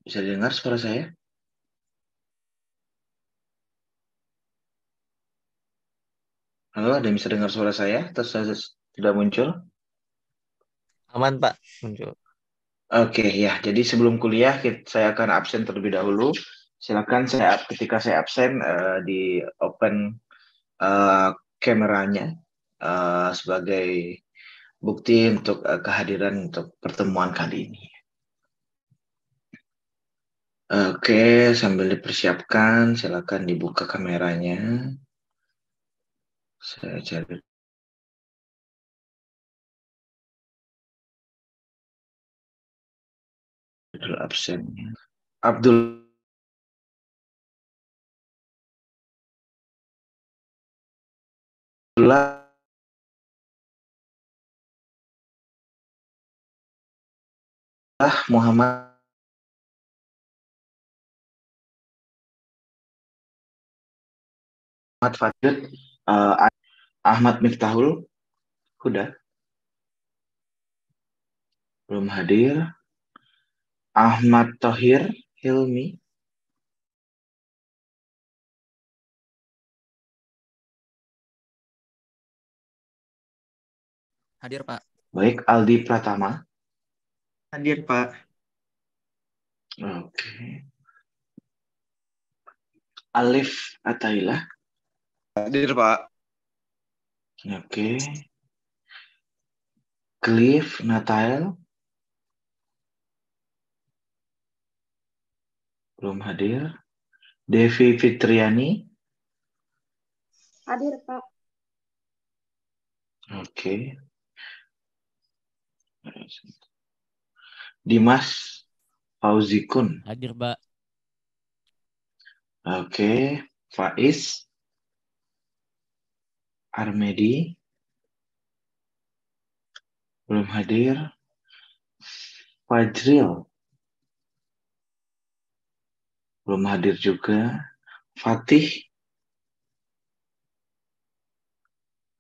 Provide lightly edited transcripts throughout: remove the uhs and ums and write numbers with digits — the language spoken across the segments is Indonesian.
Bisa dengar suara saya? Halo, ada yang bisa dengar suara saya? Terus sudah muncul? Aman, Pak. Muncul. Oke, ya. Jadi sebelum kuliah, saya akan absen terlebih dahulu. Silakan ketika saya absen di open eh, kameranya sebagai bukti untuk kehadiran untuk pertemuan kali ini. Oke, sambil dipersiapkan, silakan dibuka kameranya. Saya cari dulu absennya. Abdullah Muhammad Fadil, Ahmad Miftahul, Huda, belum hadir. Ahmad Thohir, Hilmi, Hadir, Pak. baik. Aldi Pratama, Hadir, Pak. oke. Alif Atailah, Hadir, Pak. oke. Cliff Natael, belum hadir. Devi Fitriani, Hadir, Pak. oke. Dimas Fauzikun, Hadir, Pak. oke. Faiz Armedi, belum hadir. Fajril, belum hadir juga. Fatih,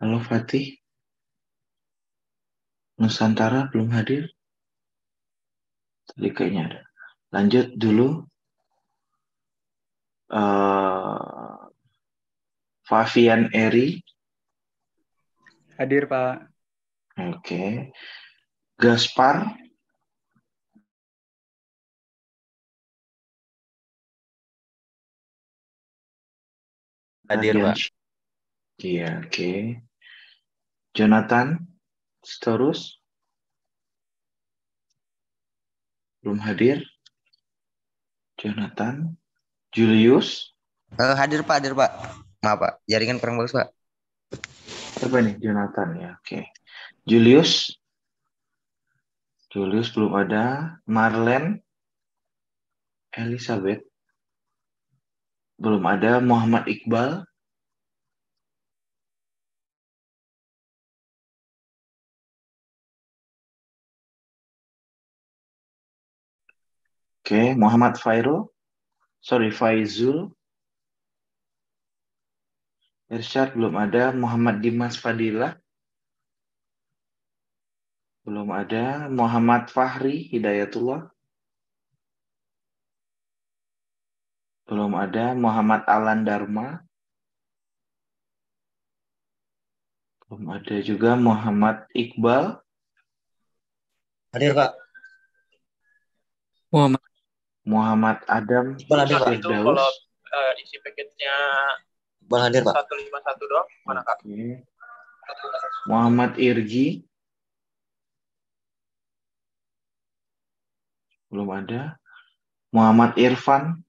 halo Fatih. Nusantara belum hadir. Tadi kayaknya ada. Lanjut dulu. Fabian Eri, Hadir, Pak. oke. Gaspar, Hadir, Pak. Radiansyah, iya, oke. Jonathan Storus, belum hadir. Jonathan Julius, Hadir, Pak. Hadir, Pak. Maaf, Pak. Jaringan kurang bagus, Pak. apa nih Jonathan ya, oke. Julius, Julius belum ada. Marlen Elizabeth, belum ada. Muhammad Iqbal, oke. Muhammad Faizul, Irsyad belum ada. Muhammad Dimas Fadilah, belum ada. Muhammad Fahri Hidayatullah, belum ada. Muhammad Alan Dharma, belum ada juga. Muhammad Iqbal, Hadir, Pak. Muhammad. Muhammad Adam Iqbal hadir, Pak. Itu kalau Firdaus, isi paketnya Iqbal hadir, Pak. 151 doang, mana Kak? oke. Muhammad Irgi, belum ada. Muhammad Irfan,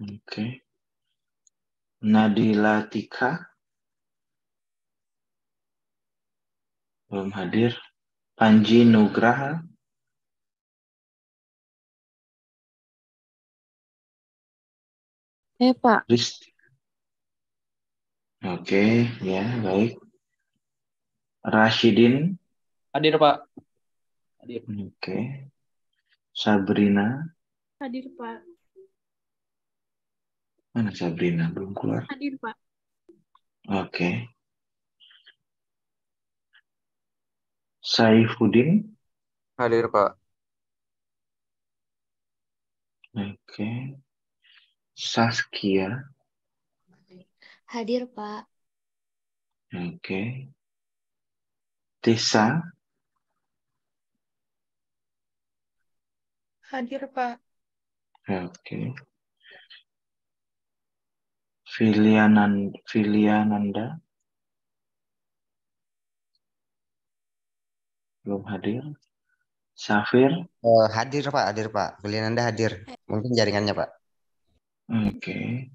oke. Nadila Tika, belum hadir. Panji Nugraha, Pak. Risti, oke, ya baik. Rashidin, Hadir Pak. Hadir. oke. Sabrina, Hadir, Pak. mana Sabrina belum keluar, Hadir, Pak. oke. Saifuddin. Hadir, Pak. Oke. Saskia. Hadir, Pak. Oke. Tessa. Hadir, Pak. Oke. Filiananda. Belum hadir. Safir. Hadir, Pak. Hadir, Pak. Kalian Anda hadir. Mungkin jaringannya, Pak. Oke.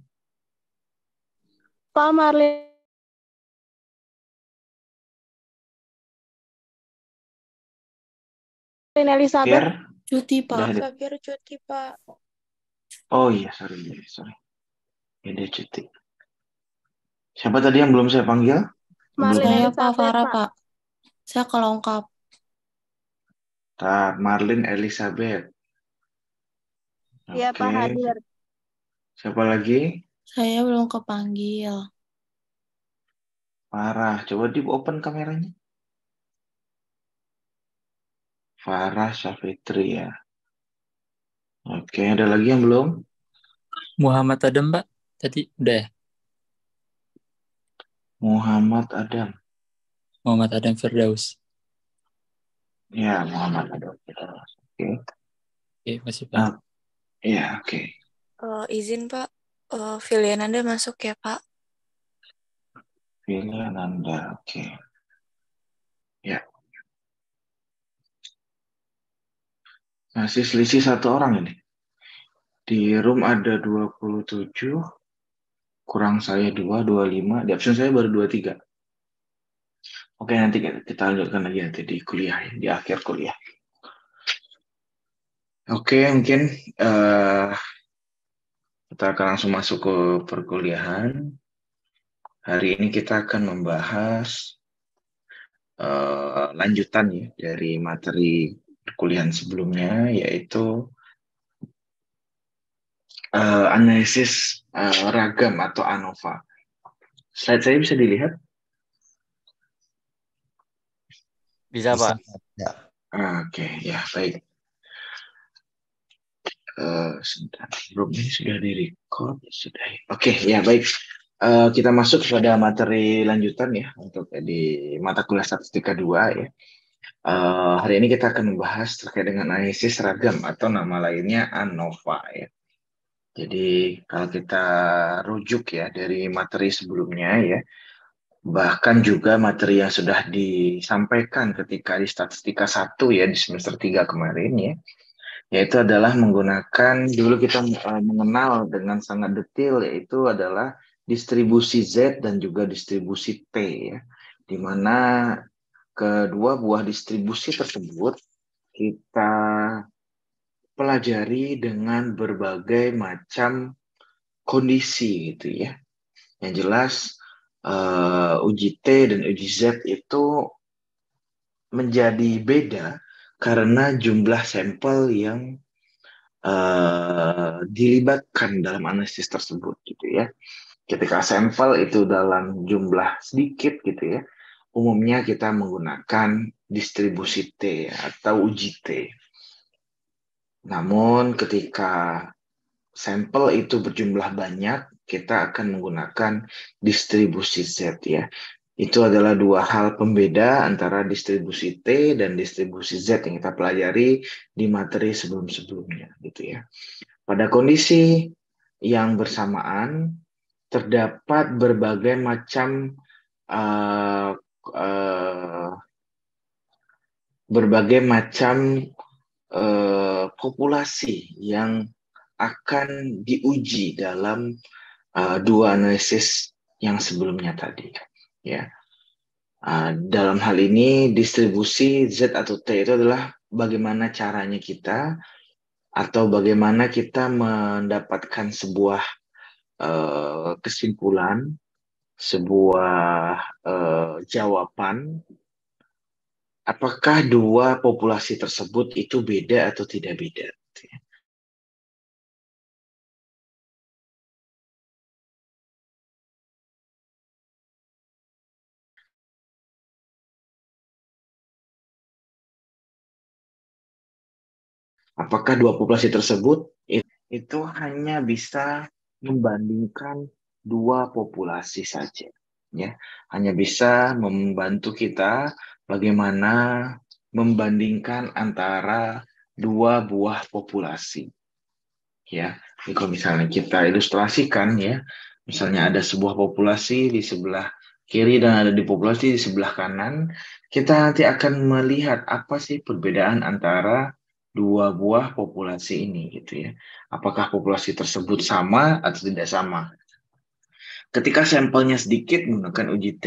Pak Marlin Elizabeth Safir. cuti, Udah Pak. hadir. Safir cuti, Pak. Oh iya, sorry. Ya, dia cuti. Siapa tadi yang belum saya panggil? Marlin Sebelumnya. Saya Pak Elizabeth, Farah, Pak. Pak. Saya kelongkap. Marlin Elizabeth. Iya, Oke. Pak, hadir. Siapa lagi? Saya belum kepanggil. Farah. Coba di open kameranya. Farah Syafitri ya. Oke, ada lagi yang belum? Muhammad Adam, Pak. Tadi udah ya? Muhammad Adam. Muhammad Adam Firdaus. Ya, Muhammad Adam. Oke. Oke, masih Pak. Ah, ya, oke. Izin, Pak. Pilihan Anda masuk ya, Pak. Pilihan Anda, oke. Ya, masih selisih satu orang ini. Di room ada 27, kurang saya 2, 25. Di absen saya baru 23. Oke, nanti kita lanjutkan lagi nanti di kuliah, ya, di akhir kuliah. Oke, mungkin kita akan langsung masuk ke perkuliahan. Hari ini kita akan membahas lanjutan ya dari materi perkuliahan sebelumnya, yaitu analisis ragam atau ANOVA. Slide saya bisa dilihat? Bisa, Pak. Ya. Oke, ya baik. Sebentar, belum ini sudah di-record, sudah. Oke, ya baik. Kita masuk kepada materi lanjutan ya untuk di mata kuliah statistika 2 ya. Hari ini kita akan membahas terkait dengan analisis ragam atau nama lainnya ANOVA ya. Jadi kalau kita rujuk ya dari materi sebelumnya ya, bahkan juga materi yang sudah disampaikan ketika di statistika 1 ya di semester 3 kemarin ya, yaitu adalah menggunakan, dulu kita mengenal dengan sangat detail, yaitu adalah distribusi Z dan juga distribusi T ya, di mana kedua buah distribusi tersebut kita pelajari dengan berbagai macam kondisi gitu ya. Yang jelas uji T dan uji Z itu menjadi beda karena jumlah sampel yang dilibatkan dalam analisis tersebut gitu ya. Ketika sampel itu dalam jumlah sedikit gitu ya, umumnya kita menggunakan distribusi T atau uji T. Namun ketika sampel itu berjumlah banyak, kita akan menggunakan distribusi Z ya. Itu adalah dua hal pembeda antara distribusi T dan distribusi Z yang kita pelajari di materi sebelum-sebelumnya gitu ya. Pada kondisi yang bersamaan terdapat berbagai macam uh, uh, populasi yang akan diuji dalam dua analisis yang sebelumnya tadi ya. Dalam hal ini distribusi Z atau T itu adalah bagaimana caranya kita atau bagaimana kita mendapatkan sebuah kesimpulan, sebuah jawaban, apakah dua populasi tersebut itu beda atau tidak beda. Apakah dua populasi tersebut itu hanya bisa membandingkan dua populasi saja, ya, hanya bisa membantu kita bagaimana membandingkan antara dua buah populasi, ya. Jadi kalau misalnya kita ilustrasikan, ya, misalnya ada sebuah populasi di sebelah kiri dan ada di populasi di sebelah kanan, kita nanti akan melihat apa sih perbedaan antara dua buah populasi ini, gitu ya. Apakah populasi tersebut sama atau tidak sama? Ketika sampelnya sedikit menggunakan uji T,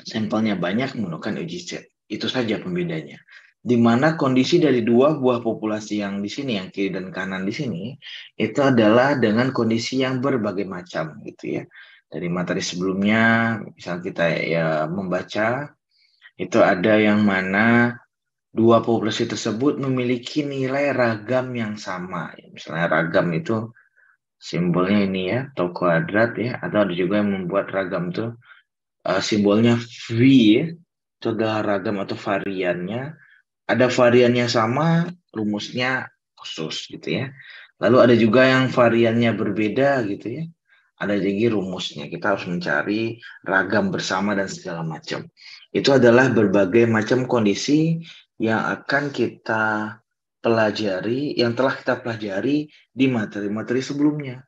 sampelnya banyak menggunakan uji Z. Itu saja pembedanya. Di mana kondisi dari dua buah populasi yang di sini, yang kiri dan kanan di sini, itu adalah dengan kondisi yang berbagai macam, gitu ya. Dari materi sebelumnya, misal kita ya membaca, itu ada yang mana dua populasi tersebut memiliki nilai ragam yang sama. Misalnya ragam itu simbolnya ini ya, atau kuadrat ya, atau ada juga yang membuat ragam itu simbolnya V ya, itu adalah ragam atau variannya. Ada variannya sama, rumusnya khusus gitu ya. Lalu ada juga yang variannya berbeda gitu ya. Ada lagi rumusnya. Kita harus mencari ragam bersama dan segala macam. Itu adalah berbagai macam kondisi yang akan kita pelajari, yang telah kita pelajari di materi-materi sebelumnya.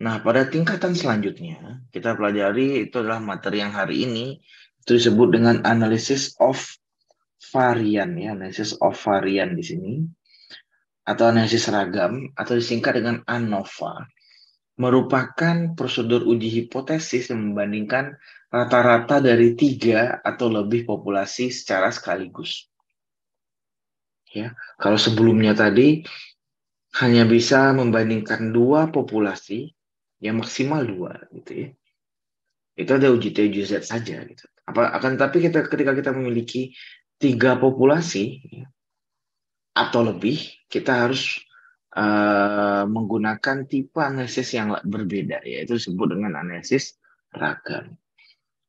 Nah, pada tingkatan selanjutnya, kita pelajari itu adalah materi yang hari ini, itu disebut dengan analysis of varian, ya, analisis of varian di sini, atau analisis ragam, atau disingkat dengan ANOVA, merupakan prosedur uji hipotesis yang membandingkan rata-rata dari 3 atau lebih populasi secara sekaligus. Ya, kalau sebelumnya tadi hanya bisa membandingkan 2 populasi, yang maksimal 2, gitu ya. Itu ada uji T, uji Z saja, gitu. Tapi ketika kita memiliki 3 populasi atau lebih, kita harus menggunakan tipe analisis yang berbeda, yaitu disebut dengan analisis ragam.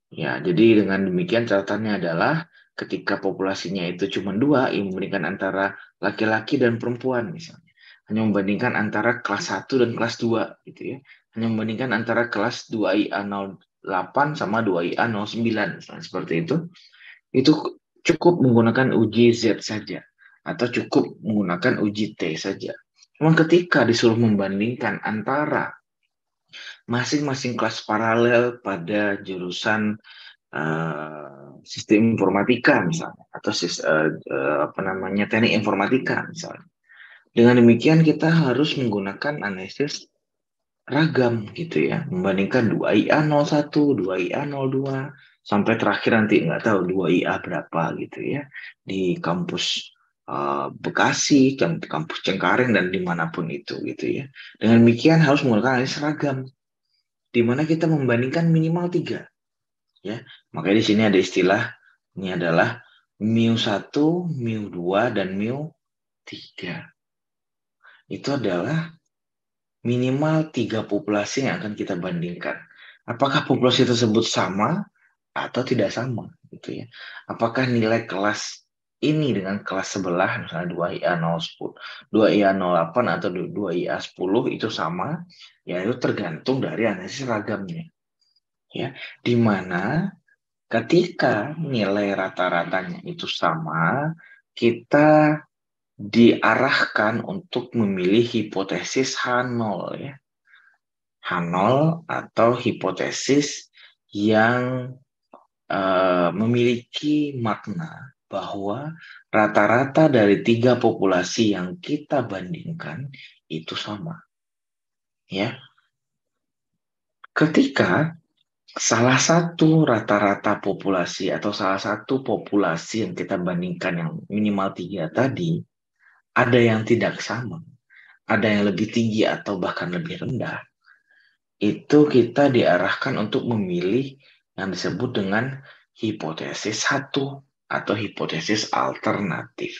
Ya, jadi dengan demikian catatannya adalah ketika populasinya itu cuma 2, yang membandingkan antara laki-laki dan perempuan misalnya. Hanya membandingkan antara kelas 1 dan kelas 2 gitu ya. Hanya membandingkan antara kelas 2IA08 sama 2IA09 misalnya seperti itu. Itu cukup menggunakan uji Z saja atau cukup menggunakan uji T saja. Cuma ketika disuruh membandingkan antara masing-masing kelas paralel pada jurusan sistem informatika misalnya, atau teknik informatika misalnya. Dengan demikian kita harus menggunakan analisis ragam gitu ya, membandingkan 2IA01, 2IA02, sampai terakhir nanti nggak tahu 2IA berapa gitu ya, di kampus Bekasi, kampus Cengkareng, dan dimanapun itu gitu ya. Dengan demikian harus menggunakan analisis ragam, di mana kita membandingkan minimal 3. Ya, makanya di sini ada istilah, ini adalah mu1, mu2, dan mu3. Itu adalah minimal 3 populasi yang akan kita bandingkan. Apakah populasi tersebut sama atau tidak sama, gitu ya? Apakah nilai kelas ini dengan kelas sebelah, misalnya 2IA010, 2IA08 atau 2IA10 itu sama? Ya, itu tergantung dari analisis ragamnya. Ya, di mana ketika nilai rata-ratanya itu sama, kita diarahkan untuk memilih hipotesis H0 ya. H0 atau hipotesis yang memiliki makna bahwa rata-rata dari 3 populasi yang kita bandingkan itu sama. Ya. Ketika salah satu rata-rata populasi atau salah satu populasi yang kita bandingkan yang minimal 3 tadi, ada yang tidak sama, ada yang lebih tinggi atau bahkan lebih rendah, itu kita diarahkan untuk memilih yang disebut dengan hipotesis 1 atau hipotesis alternatif.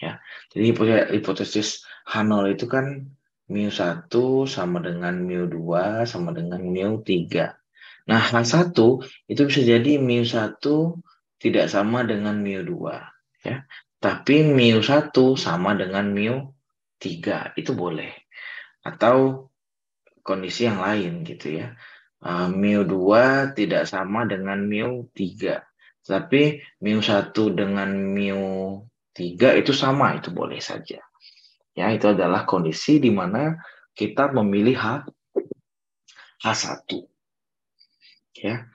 Ya, jadi hipotesis H0 itu kan mu1 sama dengan mu2 sama dengan mu3. Nah, H1 itu bisa jadi mu1 tidak sama dengan mu2. Ya. tapi mu1 sama dengan mu3, itu boleh. Atau kondisi yang lain gitu ya. mu2 tidak sama dengan mu3, tapi mu1 dengan mu3 itu sama, itu boleh saja. Ya, itu adalah kondisi di mana kita memilih H1. Ya,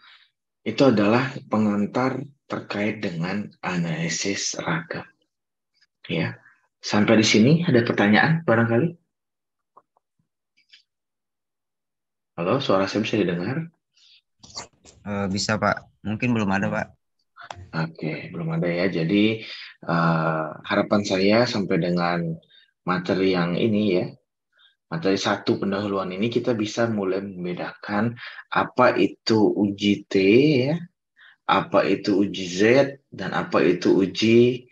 itu adalah pengantar terkait dengan analisis ragam. Ya, sampai di sini ada pertanyaan barangkali? Halo, suara saya bisa didengar? Bisa Pak. Mungkin belum ada Pak. Oke, belum ada ya. Jadi harapan saya sampai dengan materi yang ini ya, materi 1 pendahuluan ini kita bisa mulai membedakan apa itu uji T ya, apa itu uji Z, dan apa itu uji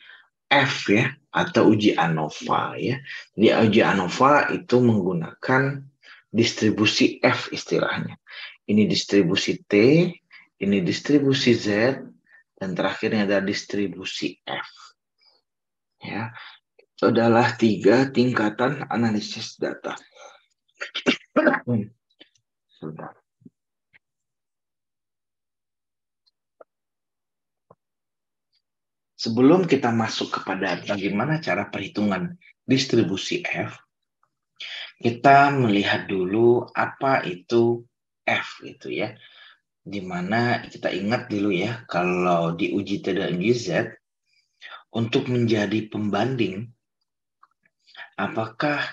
F ya, atau uji ANOVA ya. Jadi uji ANOVA itu menggunakan distribusi F istilahnya. Ini distribusi T, ini distribusi Z, dan terakhirnya ada distribusi F. Ya, itu adalah 3 tingkatan analisis data. Sudah. Sebelum kita masuk kepada bagaimana cara perhitungan distribusi F, kita melihat dulu apa itu F gitu ya. Dimana kita ingat dulu ya, kalau di uji T dan uji Z, untuk menjadi pembanding, apakah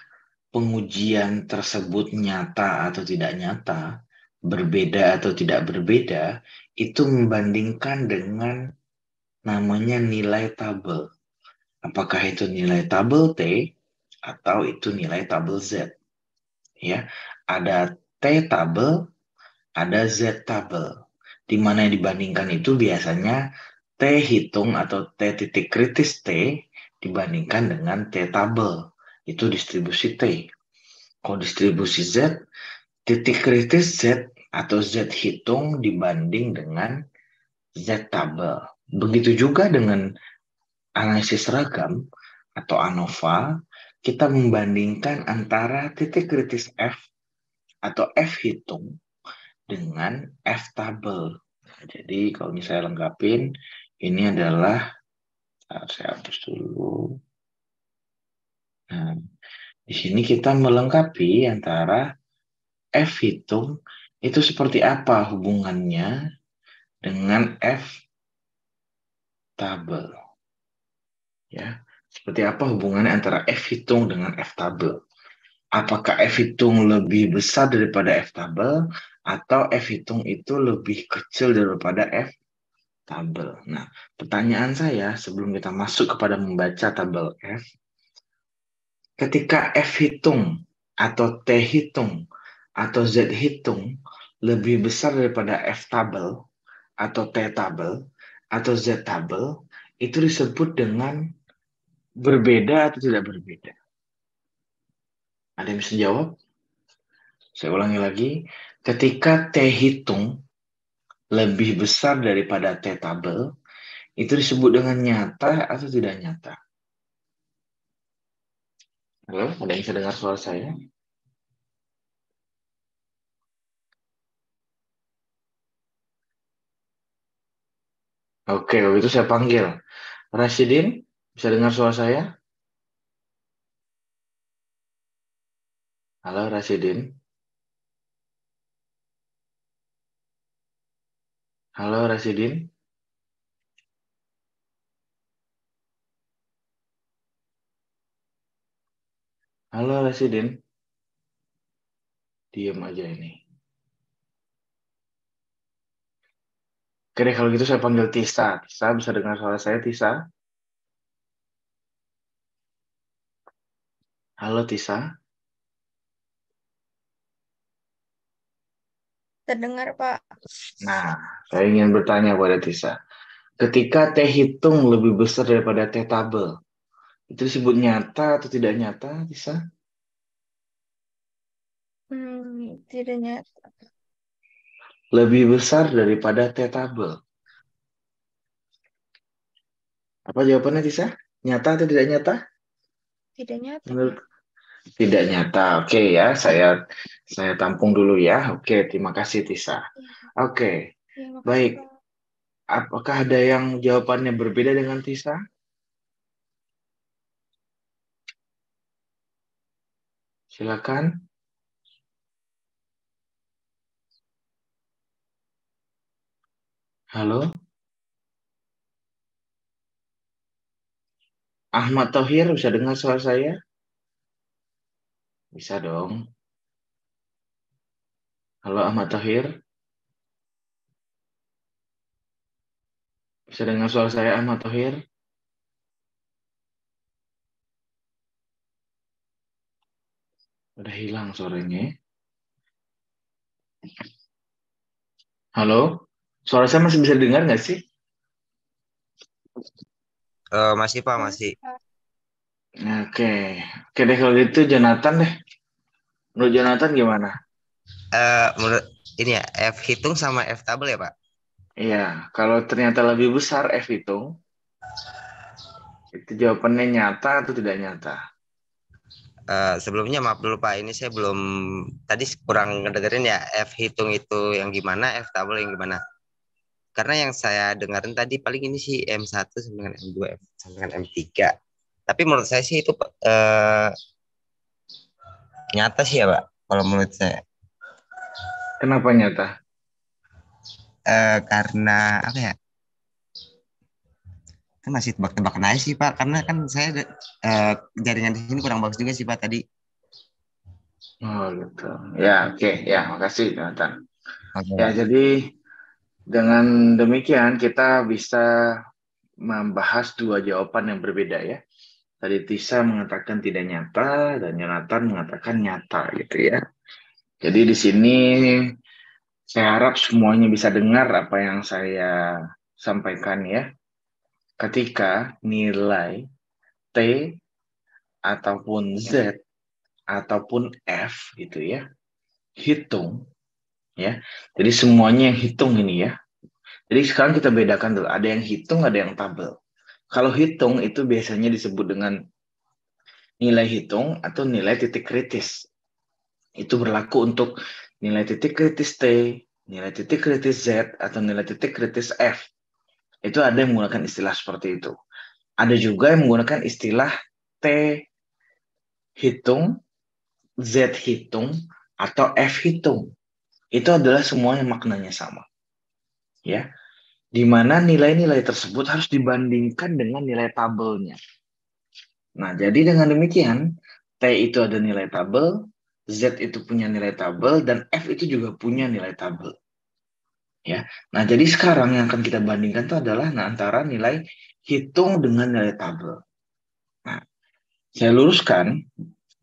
pengujian tersebut nyata atau tidak nyata, berbeda atau tidak berbeda, itu membandingkan dengan namanya nilai tabel. Apakah itu nilai tabel T atau itu nilai tabel Z? Ya, ada T tabel, ada Z tabel. Di mana yang dibandingkan itu biasanya T hitung atau T titik kritis T dibandingkan dengan T tabel. Itu distribusi T. Kalau distribusi Z, titik kritis Z atau Z hitung dibanding dengan Z tabel. Begitu juga dengan analisis ragam atau ANOVA, kita membandingkan antara titik kritis F atau F hitung dengan F tabel. Jadi kalau misalnya lengkapin, ini adalah, saya hapus dulu. Nah, di sini kita melengkapi antara F hitung itu seperti apa hubungannya dengan F tabel. Ya, seperti apa hubungannya antara F hitung dengan F tabel? Apakah F hitung lebih besar daripada F tabel atau F hitung itu lebih kecil daripada F tabel? Nah, pertanyaan saya sebelum kita masuk kepada membaca tabel F, ketika F hitung atau T hitung atau Z hitung lebih besar daripada F tabel atau T tabel atau Z tabel, itu disebut dengan berbeda atau tidak berbeda? Ada yang bisa jawab? Saya ulangi lagi. Ketika T hitung lebih besar daripada T tabel, itu disebut dengan nyata atau tidak nyata? Halo, ada yang bisa dengar suara saya? Oke, kalau itu saya panggil. Rasidin, bisa dengar suara saya? Halo, Rasidin. Halo, Rasidin. Halo, Rasidin. Diam aja ini. Oke deh, kalau gitu saya panggil Tisa. Tisa, bisa dengar suara saya, Tisa? Halo, Tisa. Terdengar, Pak. Nah, saya ingin bertanya pada Tisa. Ketika T hitung lebih besar daripada T tabel, itu disebut nyata atau tidak nyata, Tisa? Tidak nyata. Lebih besar daripada T tabel. Apa jawabannya, Tisa? Nyata atau tidak nyata? Tidak nyata, Menurut Pak. tidak nyata. Oke ya, saya tampung dulu ya. Oke, terima kasih Tisa. Iya, Pak. Oke, Iya, makasih, baik. Pak. Apakah ada yang jawabannya berbeda dengan Tisa? Silakan. Halo, Ahmad Thohir, bisa dengar suara saya? Bisa dong. Halo Ahmad Thohir, bisa dengar suara saya Ahmad Thohir? Udah hilang suaranya. Halo, suara saya masih bisa dengar nggak sih? Masih Pak, Masih, masih. Pak. Oke, oke deh kalau gitu Jonathan deh. Menurut Jonathan gimana? Menurut ini ya, F hitung sama F tabel ya Pak? Iya, kalau ternyata lebih besar F hitung, itu jawabannya nyata atau tidak nyata? Sebelumnya maaf dulu Pak, ini saya belum tadi kurang ngedengerin ya F hitung itu yang gimana, F tabel yang gimana. Karena yang saya dengerin tadi paling ini sih M1 sampai dengan M2, sampai dengan M3. Tapi menurut saya sih itu nyata sih ya Pak, kalau menurut saya. Kenapa nyata? Karena apa ya? Kan masih tebak-tebakan aja sih Pak, karena kan saya jaringan di sini kurang bagus juga sih Pak tadi. Oh gitu. Ya, oke. Ya, makasih Jonathan. Oke Ya, Pak. jadi dengan demikian kita bisa membahas dua jawaban yang berbeda ya. Tadi Tisa mengatakan tidak nyata dan Jonathan mengatakan nyata gitu ya. Jadi di sini saya harap semuanya bisa dengar apa yang saya sampaikan ya. Ketika nilai T ataupun Z ataupun F gitu ya, hitung ya. Jadi semuanya yang hitung ini ya. Jadi sekarang kita bedakan dulu, ada yang hitung, ada yang tabel. Kalau hitung itu biasanya disebut dengan nilai hitung atau nilai titik kritis. Itu berlaku untuk nilai titik kritis T, nilai titik kritis Z, atau nilai titik kritis F. Itu ada yang menggunakan istilah seperti itu. Ada juga yang menggunakan istilah T hitung, Z hitung, atau F hitung. Itu adalah semuanya maknanya sama. Ya, di mana nilai-nilai tersebut harus dibandingkan dengan nilai tabelnya. Nah, jadi dengan demikian, T itu ada nilai tabel, Z itu punya nilai tabel, dan F itu juga punya nilai tabel. Ya, nah jadi sekarang yang akan kita bandingkan itu adalah antara nilai hitung dengan nilai tabel. Nah, saya luruskan,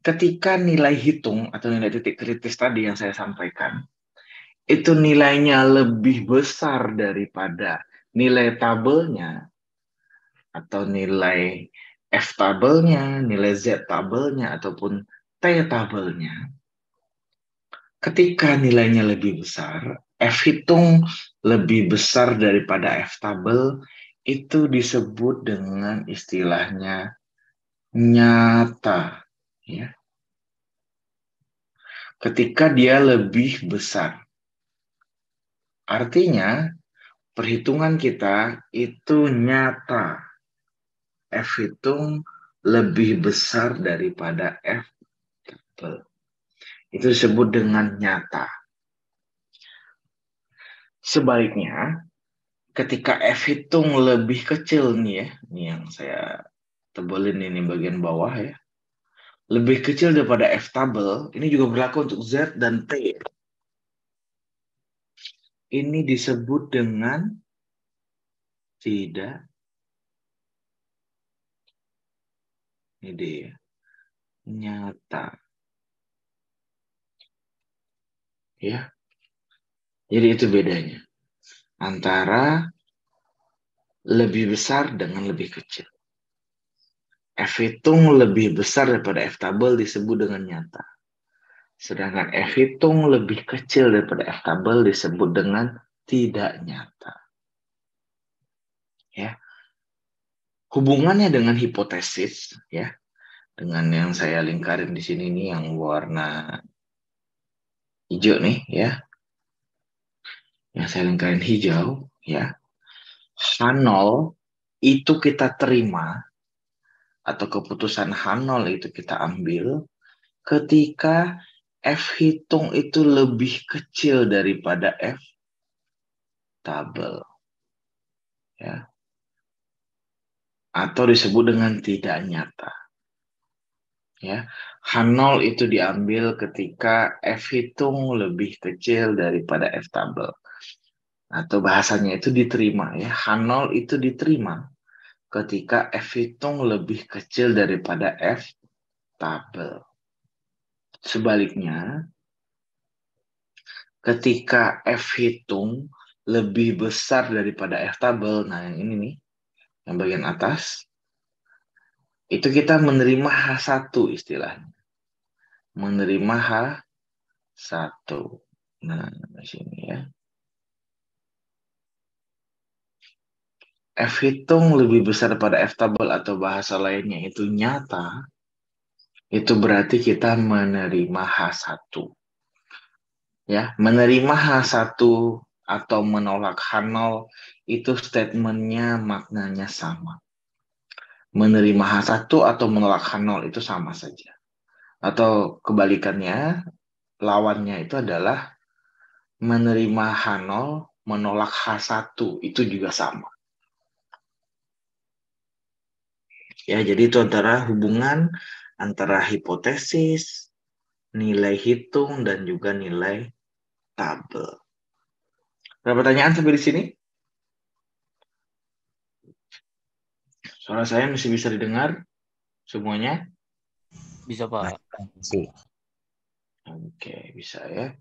ketika nilai hitung atau nilai titik kritis tadi yang saya sampaikan, itu nilainya lebih besar daripada nilai tabelnya, atau nilai F tabelnya, nilai Z tabelnya, ataupun T tabelnya. Ketika nilainya lebih besar, F hitung lebih besar daripada F tabel, itu disebut dengan istilahnya nyata. Ya. Ketika dia lebih besar. Artinya, perhitungan kita itu nyata. F hitung lebih besar daripada F tabel. Itu disebut dengan nyata. Sebaliknya, ketika F hitung lebih kecil nih ya, ini yang saya tebelin ini bagian bawah ya, lebih kecil daripada F tabel, ini juga berlaku untuk Z dan T. Ini disebut dengan tidak, ini dia, nyata. Ya, jadi itu bedanya antara lebih besar dengan lebih kecil. F hitung lebih besar daripada F tabel disebut dengan nyata. Sedangkan F hitung lebih kecil daripada F tabel disebut dengan tidak nyata. Ya. hubungannya dengan hipotesis, ya, dengan yang saya lingkarin di sini nih yang warna hijau nih, ya, yang saya lingkarin hijau, ya, H0 itu kita terima atau keputusan H0 itu kita ambil ketika F hitung itu lebih kecil daripada F tabel, ya, atau disebut dengan tidak nyata, ya. H0 itu diambil ketika F hitung lebih kecil daripada F tabel, atau bahasanya itu diterima, ya. H0 itu diterima ketika F hitung lebih kecil daripada F tabel. Sebaliknya, ketika F hitung lebih besar daripada F tabel, nah yang ini nih, yang bagian atas, itu kita menerima H1 istilahnya. Menerima H1. Nah, di sini ya. F hitung lebih besar daripada F tabel atau bahasa lainnya itu nyata, itu berarti kita menerima H1. Ya, menerima H1 atau menolak H0 itu statementnya maknanya sama. Menerima H1 atau menolak H0 itu sama saja. Atau kebalikannya, lawannya itu adalah menerima H0, menolak H1, itu juga sama. Ya, jadi itu antara hubungan antara hipotesis, nilai hitung, dan juga nilai tabel. Ada pertanyaan sampai di sini? Suara saya masih bisa didengar semuanya? Bisa, Pak. Sih. Oke, bisa ya.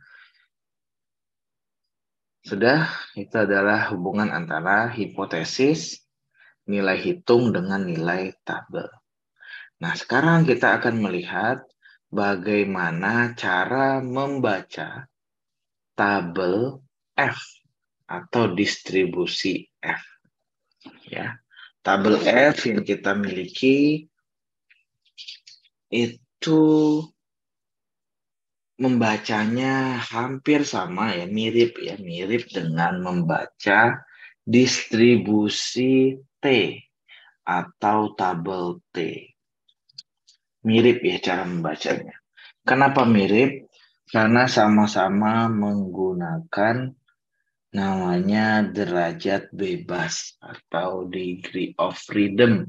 Sudah, itu adalah hubungan antara hipotesis, nilai hitung dengan nilai tabel. Nah, sekarang kita akan melihat bagaimana cara membaca tabel F atau distribusi F. Ya, tabel F yang kita miliki itu membacanya hampir sama ya, mirip dengan membaca distribusi T atau tabel T. Mirip ya cara membacanya. Kenapa mirip? Karena sama-sama menggunakan namanya derajat bebas atau degree of freedom.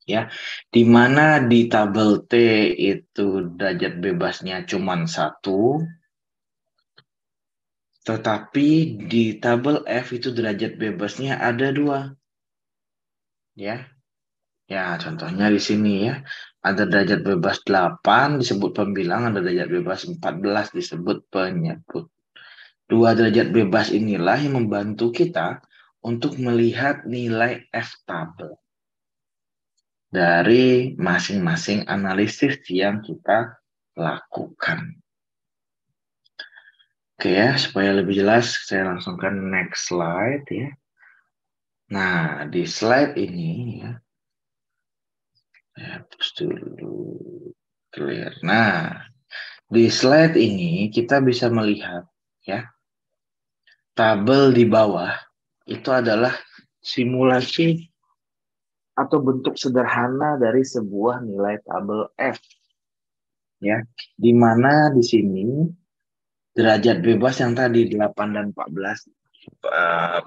Ya, di mana di tabel T itu derajat bebasnya cuma 1, tetapi di tabel F itu derajat bebasnya ada 2. Ya. Ya, contohnya di sini ya. Ada derajat bebas 8 disebut pembilang, ada derajat bebas 14 disebut penyebut. 2 derajat bebas inilah yang membantu kita untuk melihat nilai F tabel dari masing-masing analisis yang kita lakukan. Oke ya, supaya lebih jelas saya langsung ke next slide ya. Nah, di slide ini ya, saya hapus dulu, clear. Nah, di slide ini kita bisa melihat ya, tabel di bawah itu adalah simulasi atau bentuk sederhana dari sebuah nilai tabel F. Ya, di mana di sini derajat bebas yang tadi 8 dan 14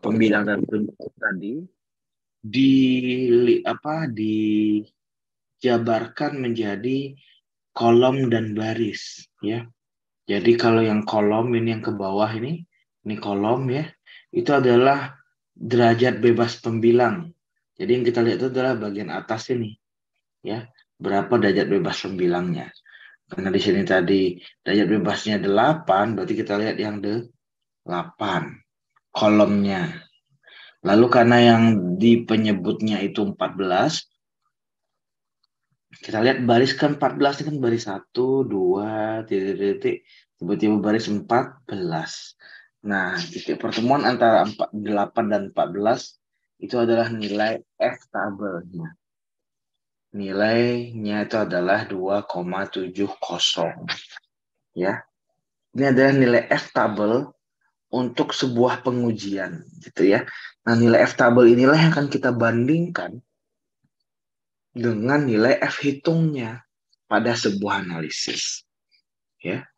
pembilang dan penyebut tadi dijabarkan menjadi kolom dan baris ya. Jadi kalau yang kolom ini yang ke bawah ini kolom ya, itu adalah derajat bebas pembilang. Jadi yang kita lihat itu adalah bagian atas ini ya, berapa derajat bebas pembilangnya. Karena di sini tadi derajat bebasnya 8, berarti kita lihat yang 8 kolomnya. Lalu karena yang di penyebutnya itu 14, kita lihat baris ke-14 ini kan baris 1, 2, titik-titik, tiba-tiba baris 14. Nah, titik pertemuan antara 8 dan 14 itu adalah nilai F tabelnya. Nilainya itu adalah 2,70. Ya. Ini adalah nilai F tabel untuk sebuah pengujian, gitu ya. Nah, nilai F tabel inilah yang akan kita bandingkan dengan nilai F hitungnya pada sebuah analisis. Ya.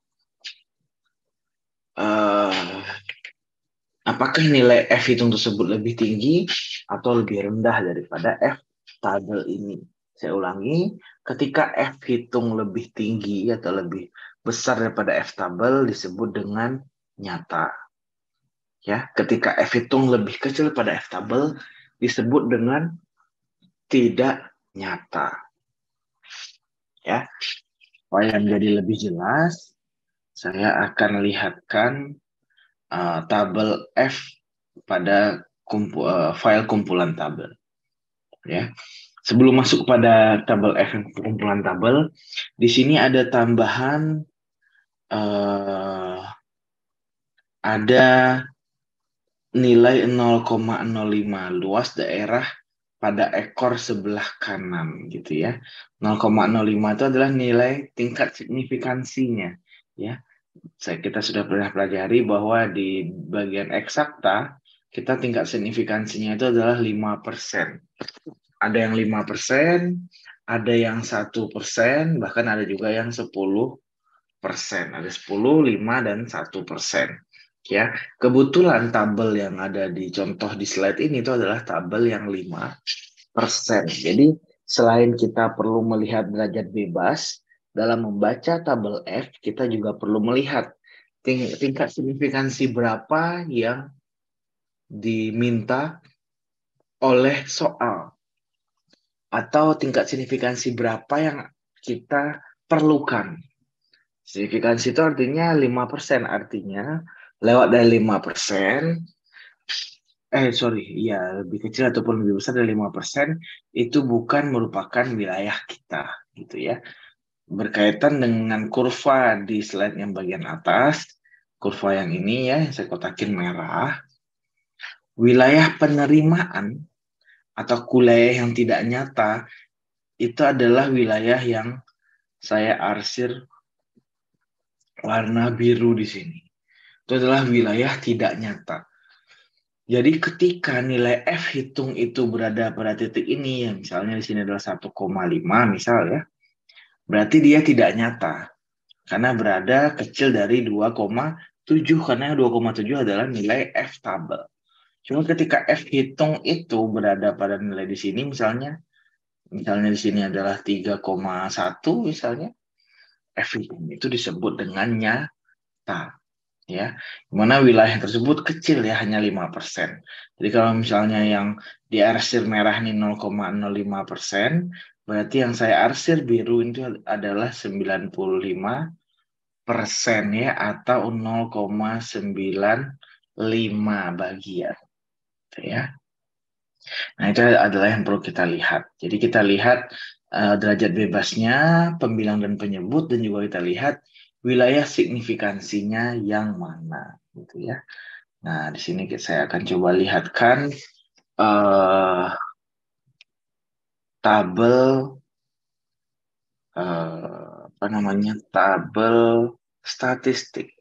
Apakah nilai F hitung tersebut lebih tinggi atau lebih rendah daripada F tabel ini? Saya ulangi, ketika F hitung lebih tinggi atau lebih besar daripada F tabel disebut dengan nyata. Ya, ketika F hitung lebih kecil pada F tabel disebut dengan tidak nyata. Ya, supaya menjadi lebih jelas, saya akan lihatkan tabel F pada file kumpulan tabel. Ya, sebelum masuk pada tabel F kumpulan tabel, di sini ada tambahan ada nilai 0,05 luas daerah pada ekor sebelah kanan gitu ya. 0,05 itu adalah nilai tingkat signifikansinya ya. Kita sudah pernah pelajari bahwa di bagian eksakta kita tingkat signifikansinya itu adalah 5%. Ada yang 5%, ada yang 1%, bahkan ada juga yang 10%. Ada 10, 5, dan 1%. Ya, kebetulan tabel yang ada di contoh di slide ini itu adalah tabel yang 5%. Jadi selain kita perlu melihat derajat bebas dalam membaca tabel F, kita juga perlu melihat tingkat signifikansi berapa yang diminta oleh soal atau tingkat signifikansi berapa yang kita perlukan. Signifikansi itu artinya 5%, artinya lewat dari 5%, lebih kecil ataupun lebih besar dari 5%, itu bukan merupakan wilayah kita, gitu ya. Berkaitan dengan kurva di slide yang bagian atas, kurva yang ini ya, saya kotakin merah, wilayah penerimaan atau wilayah yang tidak nyata, itu adalah wilayah yang saya arsir warna biru di sini. Itu adalah wilayah tidak nyata. Jadi ketika nilai F hitung itu berada pada titik ini, yang misalnya di sini adalah 1,5 misal ya, berarti dia tidak nyata. Karena berada kecil dari 2,7, karena 2,7 adalah nilai F tabel. Cuma ketika F hitung itu berada pada nilai di sini, misalnya di sini adalah 3,1 misalnya, F hitung itu disebut dengan nyata. Ya, dimana wilayah tersebut kecil ya, hanya 5%. Jadi kalau misalnya yang diarsir merah ini 0,05%, berarti yang saya arsir biru itu adalah 95% ya, atau 0,95 bagian. Ya. Nah, itu adalah yang perlu kita lihat. Jadi kita lihat derajat bebasnya, pembilang dan penyebut, dan juga kita lihat wilayah signifikansinya yang mana, gitu ya. Nah, di sini saya akan coba lihatkan tabel tabel statistik.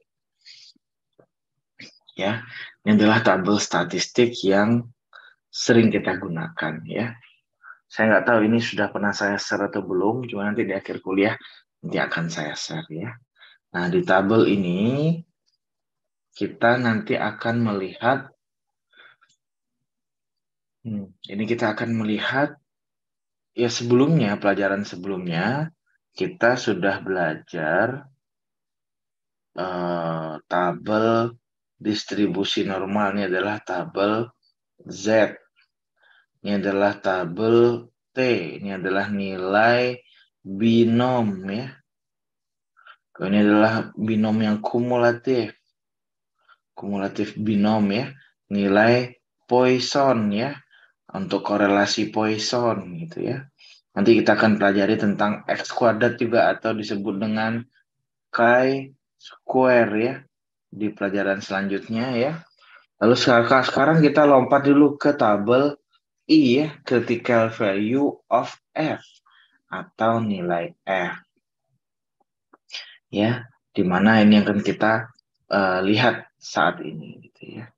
Ya, ini adalah tabel statistik yang sering kita gunakan ya. Saya nggak tahu ini sudah pernah saya share atau belum, cuma nanti di akhir kuliah nanti akan saya share ya. Nah, di tabel ini kita nanti akan melihat ini kita akan melihat ya, sebelumnya, pelajaran sebelumnya kita sudah belajar tabel distribusi normal. Ini adalah tabel Z. Ini adalah tabel T. Ini adalah nilai binom ya. Ini adalah binom yang kumulatif. Kumulatif binom ya. Nilai Poisson ya. Untuk korelasi Poisson gitu ya. Nanti kita akan pelajari tentang X kuadrat juga, atau disebut dengan chi-square ya, di pelajaran selanjutnya ya. Lalu sekarang kita lompat dulu ke tabel I ya, critical value of F atau nilai F. Ya, di mana ini akan kita lihat saat ini gitu ya.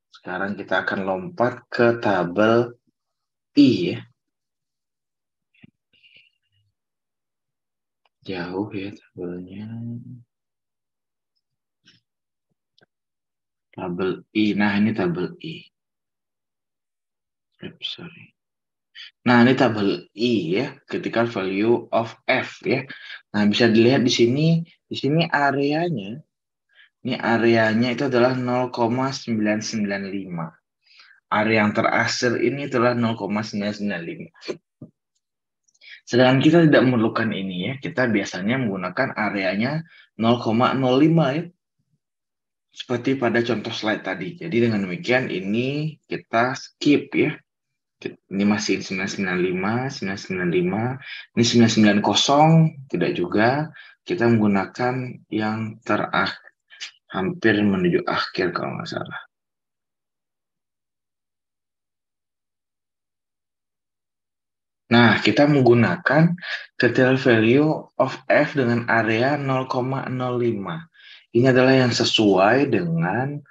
Sekarang kita akan lompat ke tabel I ya. Jauh ya tabelnya. Tabel I. Nah, ini tabel I. Sorry. Nah, ini tabel I ya, critical value of F ya. Nah, bisa dilihat di sini areanya. Ini areanya itu adalah 0,995. Area yang terakhir ini adalah 0,995. Sedangkan kita tidak memerlukan ini ya. Kita biasanya menggunakan areanya 0,05 ya. Seperti pada contoh slide tadi. Jadi dengan demikian ini kita skip ya. Ini masih 995, 995. Ini 990, tidak juga. Kita menggunakan yang terakhir. Hampir menuju akhir kalau nggak salah. Nah, kita menggunakan critical value of F dengan area 0,05. Ini adalah yang sesuai dengan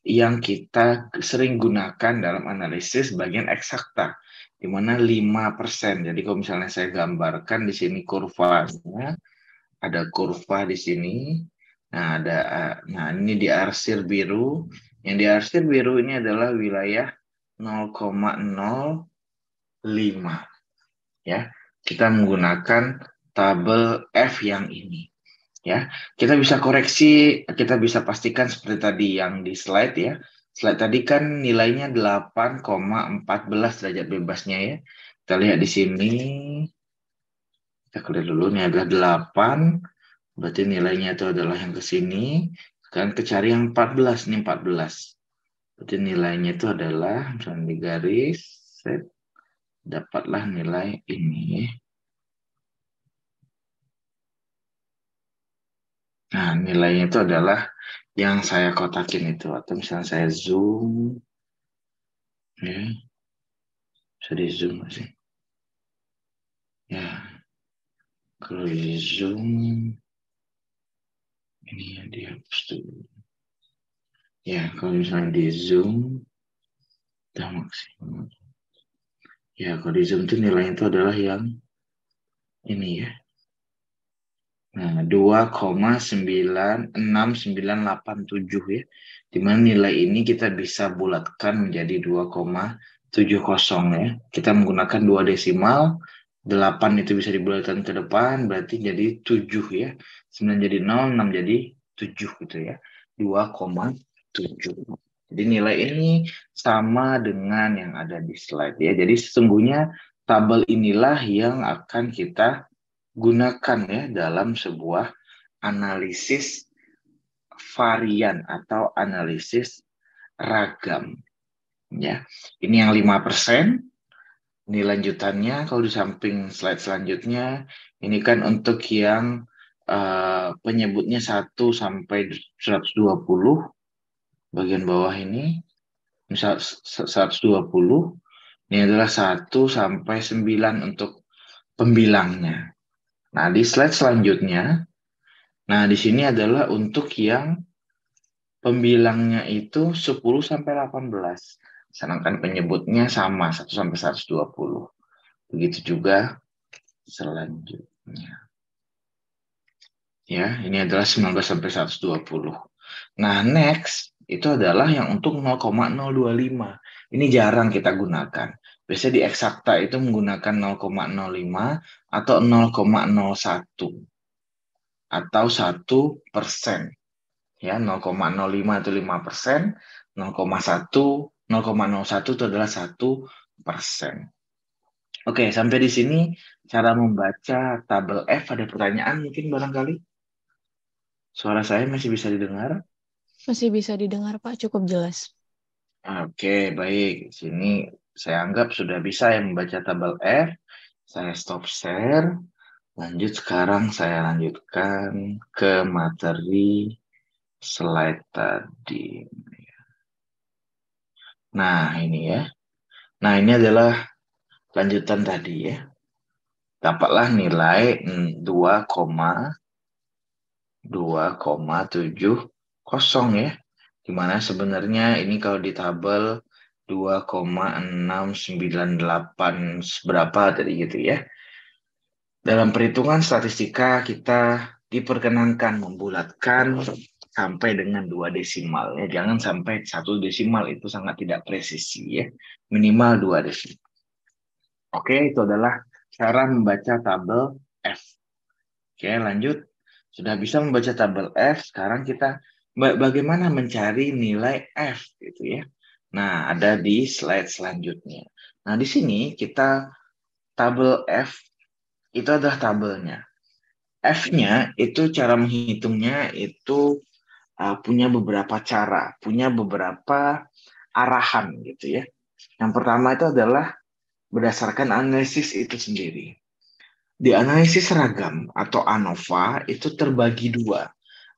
yang kita sering gunakan dalam analisis bagian eksakta, di mana 5%. Jadi kalau misalnya saya gambarkan di sini kurvanya, ada kurva di sini. Nah, ini diarsir biru. Yang diarsir biru ini adalah wilayah 0,05. Ya, kita menggunakan tabel F yang ini. Ya, kita bisa koreksi, kita bisa pastikan seperti tadi yang di slide ya. Slide tadi kan nilainya 8,14 derajat bebasnya ya. Kita lihat di sini. Kita lihat dulu, ini adalah 8. Berarti nilainya itu adalah yang ke sini. Sekarang kita cari yang 14, ini 14. Berarti nilainya itu adalah, misalnya di garis, set, dapatlah nilai ini. Nah, nilainya itu adalah yang saya kotakin itu. Atau misalnya saya zoom. Ya. Bisa di zoom sih. Ya. Kalau di zoom. Ini yang dihapus dulu. Ya, kalau misalnya di zoom. Udah maksimal. Ya, kalau di zoom itu nilainya itu adalah yang ini ya. Nah, 2,96987 ya. Dimana nilai ini kita bisa bulatkan menjadi 2,70 ya. Kita menggunakan 2 desimal, 8 itu bisa dibulatkan ke depan, berarti jadi 7 ya. 9 jadi 0, 6 jadi 7 gitu ya. 2,7. Jadi nilai ini sama dengan yang ada di slide ya. Jadi sesungguhnya tabel inilah yang akan kita gunakan ya dalam sebuah analisis varian atau analisis ragam ya. Ini yang 5%. Ini lanjutannya kalau di samping slide selanjutnya ini kan untuk yang penyebutnya 1 sampai 120 bagian bawah ini. Misal 120 ini adalah 1 sampai 9 untuk pembilangnya. Nah, di slide selanjutnya, nah di sini adalah untuk yang pembilangnya itu 10 sampai 18. Sedangkan penyebutnya sama 1 sampai 120. Begitu juga selanjutnya. Ya, ini adalah 19 sampai 120. Nah, next itu adalah yang untuk 0,025. Ini jarang kita gunakan. Biasanya di eksakta itu menggunakan 0,05 atau 0,01 atau 1%. Ya, 0,05 itu 5%, 0,01 itu adalah 1%. Oke, sampai di sini cara membaca tabel F. Ada pertanyaan mungkin barangkali? Suara saya masih bisa didengar? Masih bisa didengar, Pak. Cukup jelas. Oke, baik. Sini saya anggap sudah bisa ya membaca tabel F. Saya stop share. Lanjut sekarang saya lanjutkan ke materi slide tadi. Nah, ini ya. Nah, ini adalah lanjutan tadi ya. Dapatlah nilai 2,70 ya. Dimana sebenarnya ini kalau di tabel 2,698 berapa tadi gitu ya. Dalam perhitungan statistika kita diperkenankan membulatkan sampai dengan 2 desimal ya. Jangan sampai 1 desimal, itu sangat tidak presisi ya. Minimal 2 desimal. Oke, itu adalah cara membaca tabel F. Oke, lanjut. Sudah bisa membaca tabel F, sekarang kita bagaimana mencari nilai F gitu ya. Nah, ada di slide selanjutnya. Nah, di sini kita tabel F itu adalah tabelnya. F-nya itu cara menghitungnya itu punya beberapa cara, punya beberapa arahan gitu ya. Yang pertama itu adalah berdasarkan analisis itu sendiri. Di analisis ragam atau ANOVA itu terbagi dua.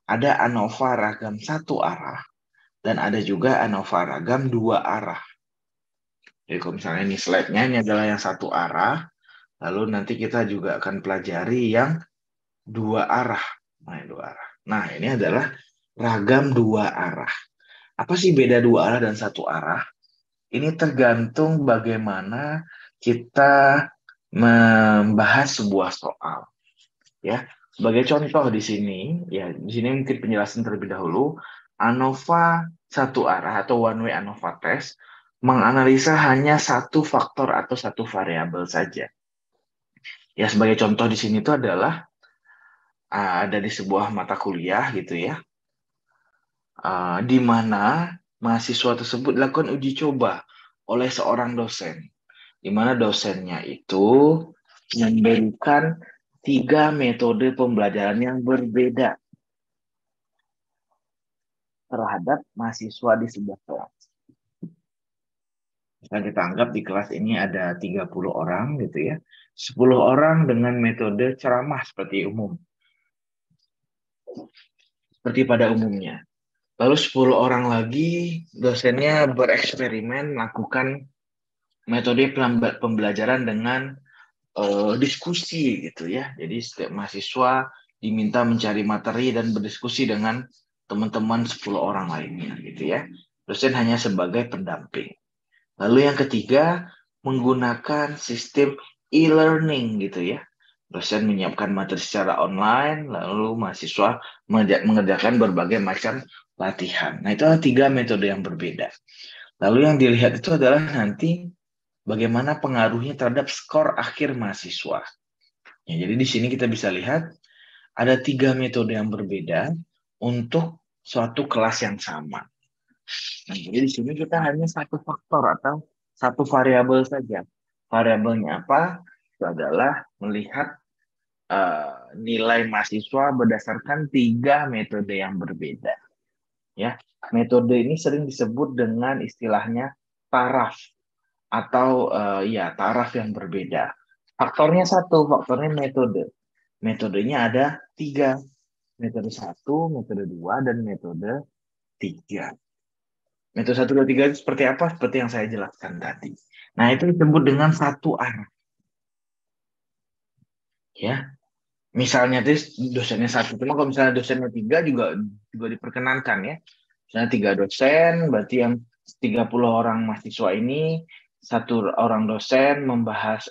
Ada ANOVA ragam satu arah dan ada juga ANOVA ragam dua arah. Jadi kalau misalnya ini slide-nya ini adalah yang satu arah, lalu nanti kita juga akan pelajari yang dua arah. Nah, ini adalah ragam dua arah. Apa sih beda dua arah dan satu arah? Ini tergantung bagaimana kita membahas sebuah soal. Ya, sebagai contoh di sini, ya di sini mungkin penjelasan terlebih dahulu. ANOVA satu arah atau one way ANOVA test menganalisa hanya satu faktor atau satu variabel saja. Ya, sebagai contoh di sini itu adalah ada di sebuah mata kuliah gitu ya, di mana mahasiswa tersebut dilakukan uji coba oleh seorang dosen, di mana dosennya itu memberikan 3 metode pembelajaran yang berbeda terhadap mahasiswa di sebuah kelas. Misalnya kita anggap di kelas ini ada 30 orang gitu ya. 10 orang dengan metode ceramah seperti umum. Seperti pada umumnya. Lalu 10 orang lagi dosennya bereksperimen melakukan metode pembelajaran dengan diskusi gitu ya. Jadi setiap mahasiswa diminta mencari materi dan berdiskusi dengan teman-teman 10 orang lainnya gitu ya. Dosen hanya sebagai pendamping. Lalu yang ketiga, menggunakan sistem e-learning gitu ya. Dosen menyiapkan materi secara online, lalu mahasiswa mengerjakan berbagai macam latihan. Nah, itu adalah 3 metode yang berbeda. Lalu yang dilihat itu adalah nanti bagaimana pengaruhnya terhadap skor akhir mahasiswa. Ya, jadi di sini kita bisa lihat ada 3 metode yang berbeda untuk suatu kelas yang sama. Nah, jadi di sini kita hanya satu faktor atau satu variabel saja. Variabelnya apa? Itu adalah melihat nilai mahasiswa berdasarkan 3 metode yang berbeda. Ya, metode ini sering disebut dengan istilahnya taraf atau taraf yang berbeda. Faktornya satu, faktornya metode. Metodenya ada 3. Metode 1, metode 2, dan metode 3. Metode 1, 2, 3 itu seperti apa? Seperti yang saya jelaskan tadi. Nah, itu disebut dengan satu arah. Ya, misalnya dosennya 1, cuma kalau misalnya dosennya 3 juga diperkenankan ya. Misalnya 3 dosen, berarti yang 30 orang mahasiswa ini, 1 orang dosen membahas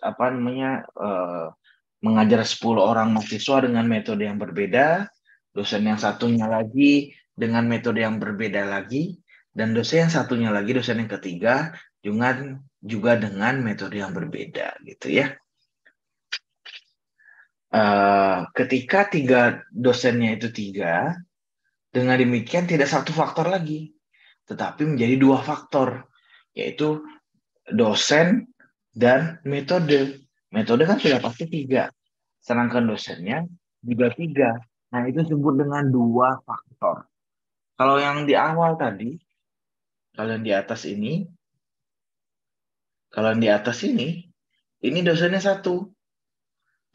mengajar 10 orang mahasiswa dengan metode yang berbeda, dosen yang satunya lagi dengan metode yang berbeda lagi, dan dosen yang satunya lagi, dosen yang ketiga juga dengan metode yang berbeda gitu ya. Ketika 3 dosennya itu 3, dengan demikian tidak satu faktor lagi, tetapi menjadi 2 faktor, yaitu dosen dan metode. Metode kan sudah pasti 3, sedangkan dosennya juga 3. Nah, itu disebut dengan 2 faktor. Kalau yang di awal tadi, kalau yang di atas ini, ini dosennya 1,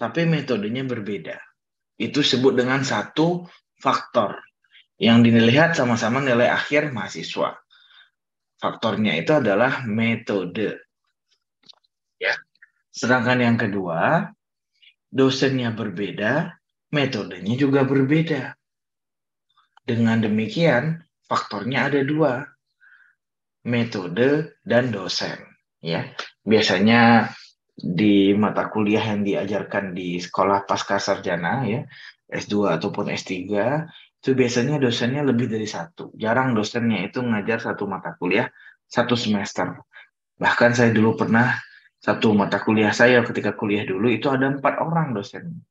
tapi metodenya berbeda. Itu disebut dengan 1 faktor. Yang dilihat sama-sama nilai akhir mahasiswa. faktornya itu adalah metode. Ya. Sedangkan yang kedua, dosennya berbeda, metodenya juga berbeda. Dengan demikian, faktornya ada dua, metode dan dosen. Ya, biasanya di mata kuliah yang diajarkan di sekolah pasca sarjana, ya, S2 ataupun S3, itu biasanya dosennya lebih dari satu. Jarang dosennya itu ngajar satu mata kuliah satu semester. Bahkan saya dulu pernah satu mata kuliah saya ketika kuliah dulu itu ada 4 orang dosen.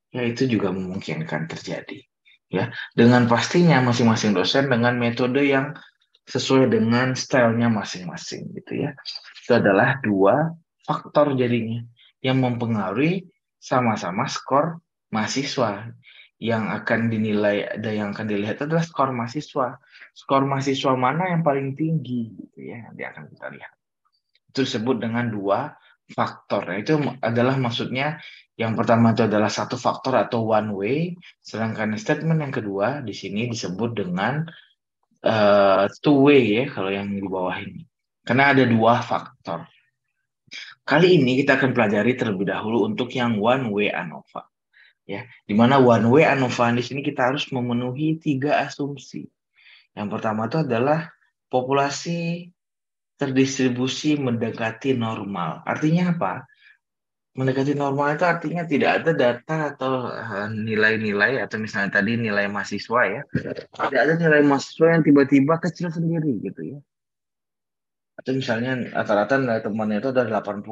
Ya, itu juga memungkinkan terjadi. Ya, dengan pastinya masing-masing dosen dengan metode yang sesuai dengan stylenya masing-masing, gitu ya. Itu adalah dua faktor jadinya yang mempengaruhi sama-sama skor mahasiswa. Yang akan dinilai, ada yang akan dilihat adalah skor mahasiswa. Skor mahasiswa mana yang paling tinggi, gitu ya, nanti akan kita lihat. Itu disebut dengan dua faktor. Nah, itu adalah maksudnya yang pertama itu adalah satu faktor atau one way, sedangkan statement yang kedua di sini disebut dengan two way ya kalau yang di bawah ini. Karena ada dua faktor. Kali ini kita akan pelajari terlebih dahulu untuk yang one way ANOVA. Ya, di mana one way ANOVA di sini kita harus memenuhi 3 asumsi. Yang pertama itu adalah populasi terdistribusi mendekati normal. Artinya apa? Mendekati normal itu artinya tidak ada data atau nilai-nilai atau misalnya tadi nilai mahasiswa ya. Tidak ada nilai mahasiswa yang tiba-tiba kecil sendiri gitu ya. Atau misalnya rata-rata nilai temannya itu ada 80,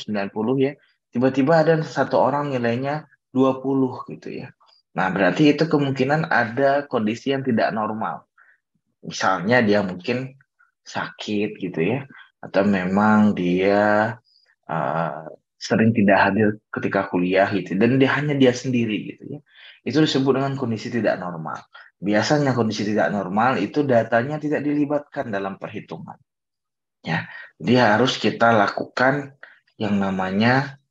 90 ya. Tiba-tiba ada satu orang nilainya 20 gitu ya. Nah, berarti itu kemungkinan ada kondisi yang tidak normal. Misalnya dia mungkin sakit gitu ya. Atau memang dia sering tidak hadir ketika kuliah gitu. Dan hanya dia sendiri gitu ya. Itu disebut dengan kondisi tidak normal. Biasanya kondisi tidak normal itu datanya tidak dilibatkan dalam perhitungan. Ya, dia harus kita lakukan yang namanya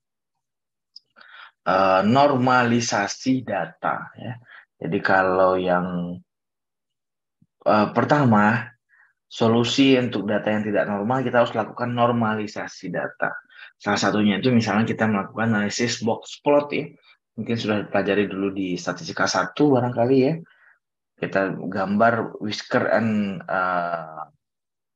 normalisasi data. Ya. Jadi kalau yang pertama, solusi untuk data yang tidak normal kita harus lakukan normalisasi data. Salah satunya itu misalnya kita melakukan analisis box plot ya. Mungkin sudah dipelajari dulu di statistika 1 barangkali ya. Kita gambar whisker and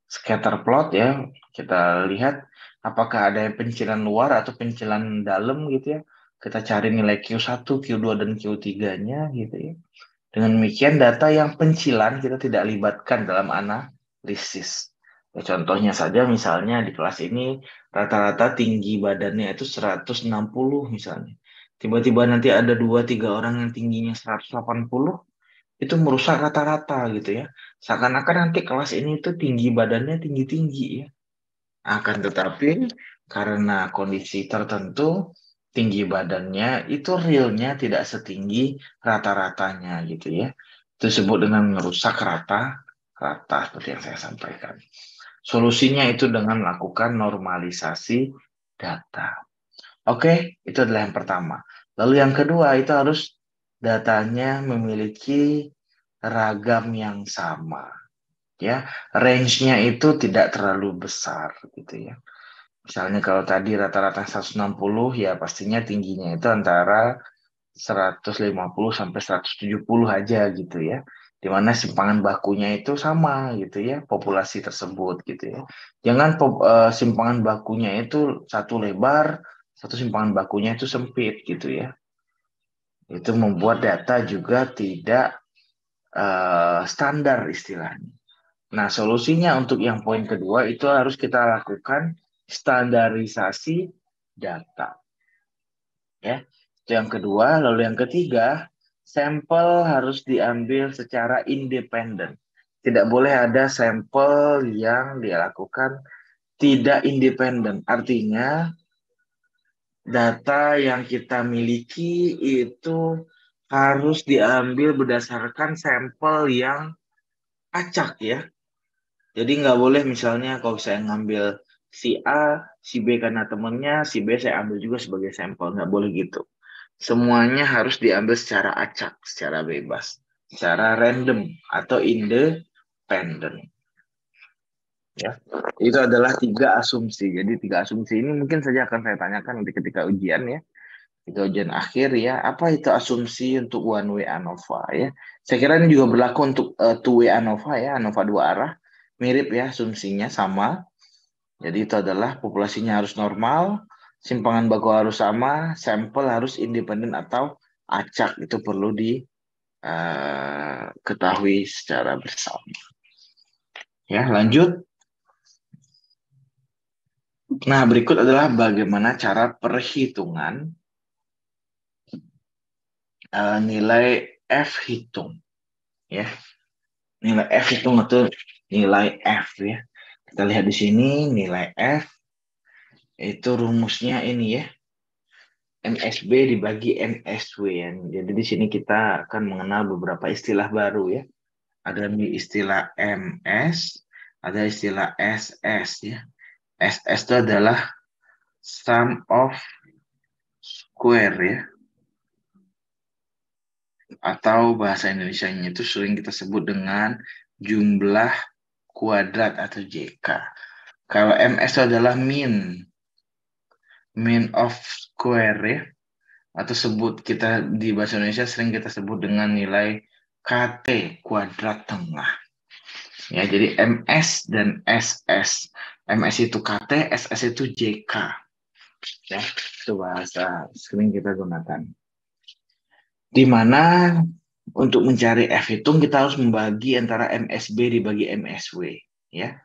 scatter plot ya, kita lihat apakah ada pencilan luar atau pencilan dalam gitu ya. Kita cari nilai Q1, Q2, dan Q3-nya gitu ya. Dengan demikian data yang pencilan kita tidak libatkan dalam analisis. Ya, contohnya saja misalnya di kelas ini rata-rata tinggi badannya itu 160 misalnya. Tiba-tiba nanti ada 2-3 orang yang tingginya 180, itu merusak rata-rata gitu ya. Seakan-akan nanti kelas ini tuh tinggi badannya tinggi-tinggi ya. Akan tetapi karena kondisi tertentu tinggi badannya itu realnya tidak setinggi rata-ratanya gitu ya. Itu disebut dengan merusak rata-rata seperti yang saya sampaikan. Solusinya itu dengan melakukan normalisasi data. Oke, itu adalah yang pertama. Lalu yang kedua itu harus datanya memiliki ragam yang sama. Ya, range-nya itu tidak terlalu besar gitu ya. Misalnya kalau tadi rata-rata 160 ya pastinya tingginya itu antara 150 sampai 170 aja gitu ya. Di mana simpangan bakunya itu sama gitu ya, populasi tersebut gitu ya. Jangan simpangan bakunya itu satu lebar, satu simpangan bakunya itu sempit gitu ya. Itu membuat data juga tidak standar istilahnya. Nah, solusinya untuk yang poin kedua itu harus kita lakukan standarisasi data. Ya, itu yang kedua. Lalu yang ketiga, sampel harus diambil secara independen. Tidak boleh ada sampel yang dilakukan tidak independen. Artinya, data yang kita miliki itu harus diambil berdasarkan sampel yang acak ya. Jadi nggak boleh misalnya kalau saya ngambil si A, si B karena temennya, si B saya ambil juga sebagai sampel. Nggak boleh gitu. Semuanya harus diambil secara acak, secara bebas, secara random atau independen. Ya, itu adalah 3 asumsi. Jadi 3 asumsi ini mungkin saja akan saya tanyakan nanti ketika ujian ya. Ketika ujian akhir ya, apa itu asumsi untuk one way ANOVA ya. Saya kira ini juga berlaku untuk two way ANOVA ya, ANOVA 2 arah. Mirip ya, asumsinya sama. Jadi itu adalah populasinya harus normal, simpangan baku harus sama, sampel harus independen atau acak. Itu perlu diketahui secara bersama. Ya, lanjut. Nah, berikut adalah bagaimana cara perhitungan nilai F hitung. Ya, nilai F hitung itu nilai F ya. Kita lihat di sini nilai F itu rumusnya ini ya. MSB dibagi MSW ya. Jadi di sini kita akan mengenal beberapa istilah baru ya. Ada istilah MS, ada istilah SS ya. SS itu adalah sum of square ya. Atau bahasa Indonesianya itu sering kita sebut dengan jumlah kuadrat atau JK. Kalau MS itu adalah mean of square ya. Atau kita di bahasa Indonesia sering kita sebut dengan nilai KT kuadrat tengah. Ya, jadi MS dan SS. MS itu KT, SS itu JK. Ya, itu bahasa sering kita gunakan. Di mana untuk mencari F hitung kita harus membagi antara MSB dibagi MSW. Ya,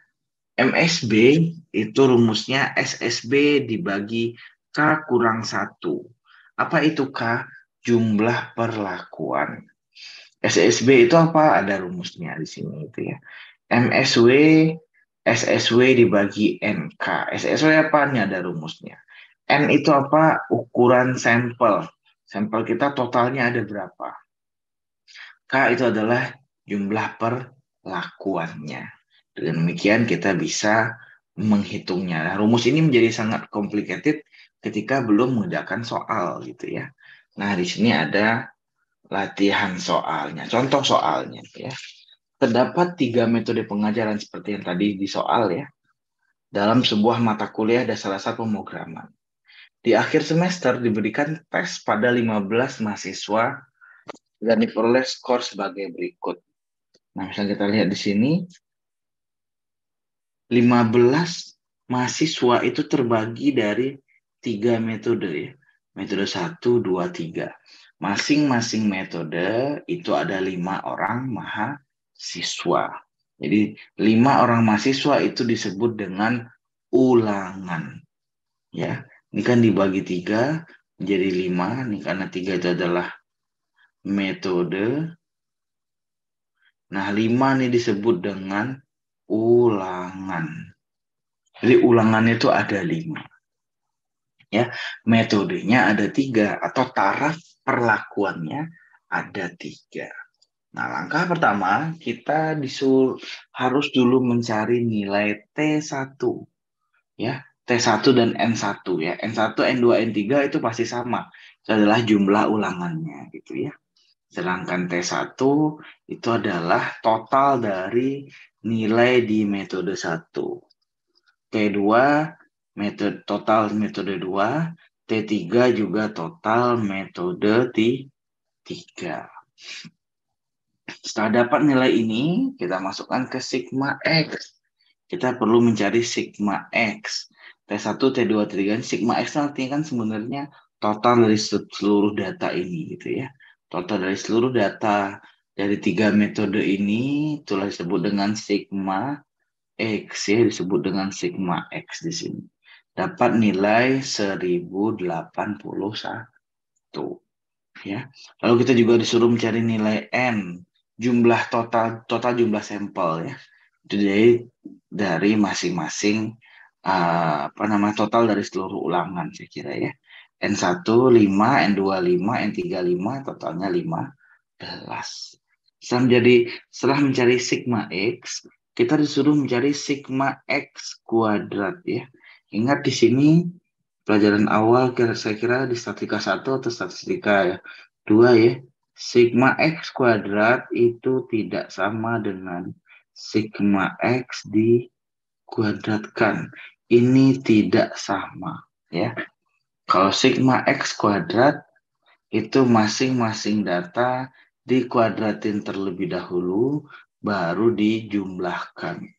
MSB itu rumusnya SSB dibagi K kurang 1. Apa itu K? Jumlah perlakuan. SSB itu apa? Ada rumusnya di sini itu ya. MSW, SSW dibagi NK. SSW apa? Ini ada rumusnya. N itu apa? Ukuran sampel. Sampel kita totalnya ada berapa? K itu adalah jumlah perlakuannya. Dengan demikian kita bisa menghitungnya. Nah, rumus ini menjadi sangat complicated ketika belum mengerjakan soal gitu ya. Nah, di sini ada latihan soalnya, contoh soalnya ya. Terdapat 3 metode pengajaran seperti yang tadi di soal ya. Dalam sebuah mata kuliah dasar pemrograman. Di akhir semester diberikan tes pada 15 mahasiswa dan diperoleh skor sebagai berikut. Nah, misalnya kita lihat di sini 15 mahasiswa itu terbagi dari 3 metode ya. Metode 1, 2, 3. Masing-masing metode itu ada 5 orang mahasiswa. Jadi 5 orang mahasiswa itu disebut dengan ulangan. Ya, ini kan dibagi 3 menjadi 5. Ini karena 3 itu adalah metode. Nah, 5 ini disebut dengan ulangan. Jadi ulangannya itu ada 5. Ya, metodenya ada 3 atau taraf perlakuannya ada 3. Nah, langkah pertama kita harus dulu mencari nilai T1. Ya, T1 dan N1 ya. N1, N2, N3 itu pasti sama. Itu adalah jumlah ulangannya gitu ya. Sedangkan T1 itu adalah total dari nilai di metode 1. T2 total metode 2, T3 juga total metode 3. Setelah dapat nilai ini, kita masukkan ke sigma X. Kita perlu mencari sigma X. T1, T2, T3, sigma X artinya kan sebenarnya total dari seluruh data ini gitu ya. Total dari seluruh data dari 3 metode ini itulah disebut dengan sigma X ya, disebut dengan sigma X di sini. Dapat nilai 1081 ya. Lalu kita juga disuruh mencari nilai N, jumlah total jumlah sampel ya. Itu dari masing-masing total dari seluruh ulangan saya kira ya. N1 5, N2 5, N3 5, totalnya 15. Setelah mencari sigma X, kita disuruh mencari sigma X kuadrat ya. Ingat di sini pelajaran awal saya kira di statistika 1 atau statistika 2 ya. Sigma X kuadrat itu tidak sama dengan sigma X kuadratkan. Ini tidak sama, ya. Kalau sigma X kuadrat, itu masing-masing data dikuadratin terlebih dahulu, baru dijumlahkan.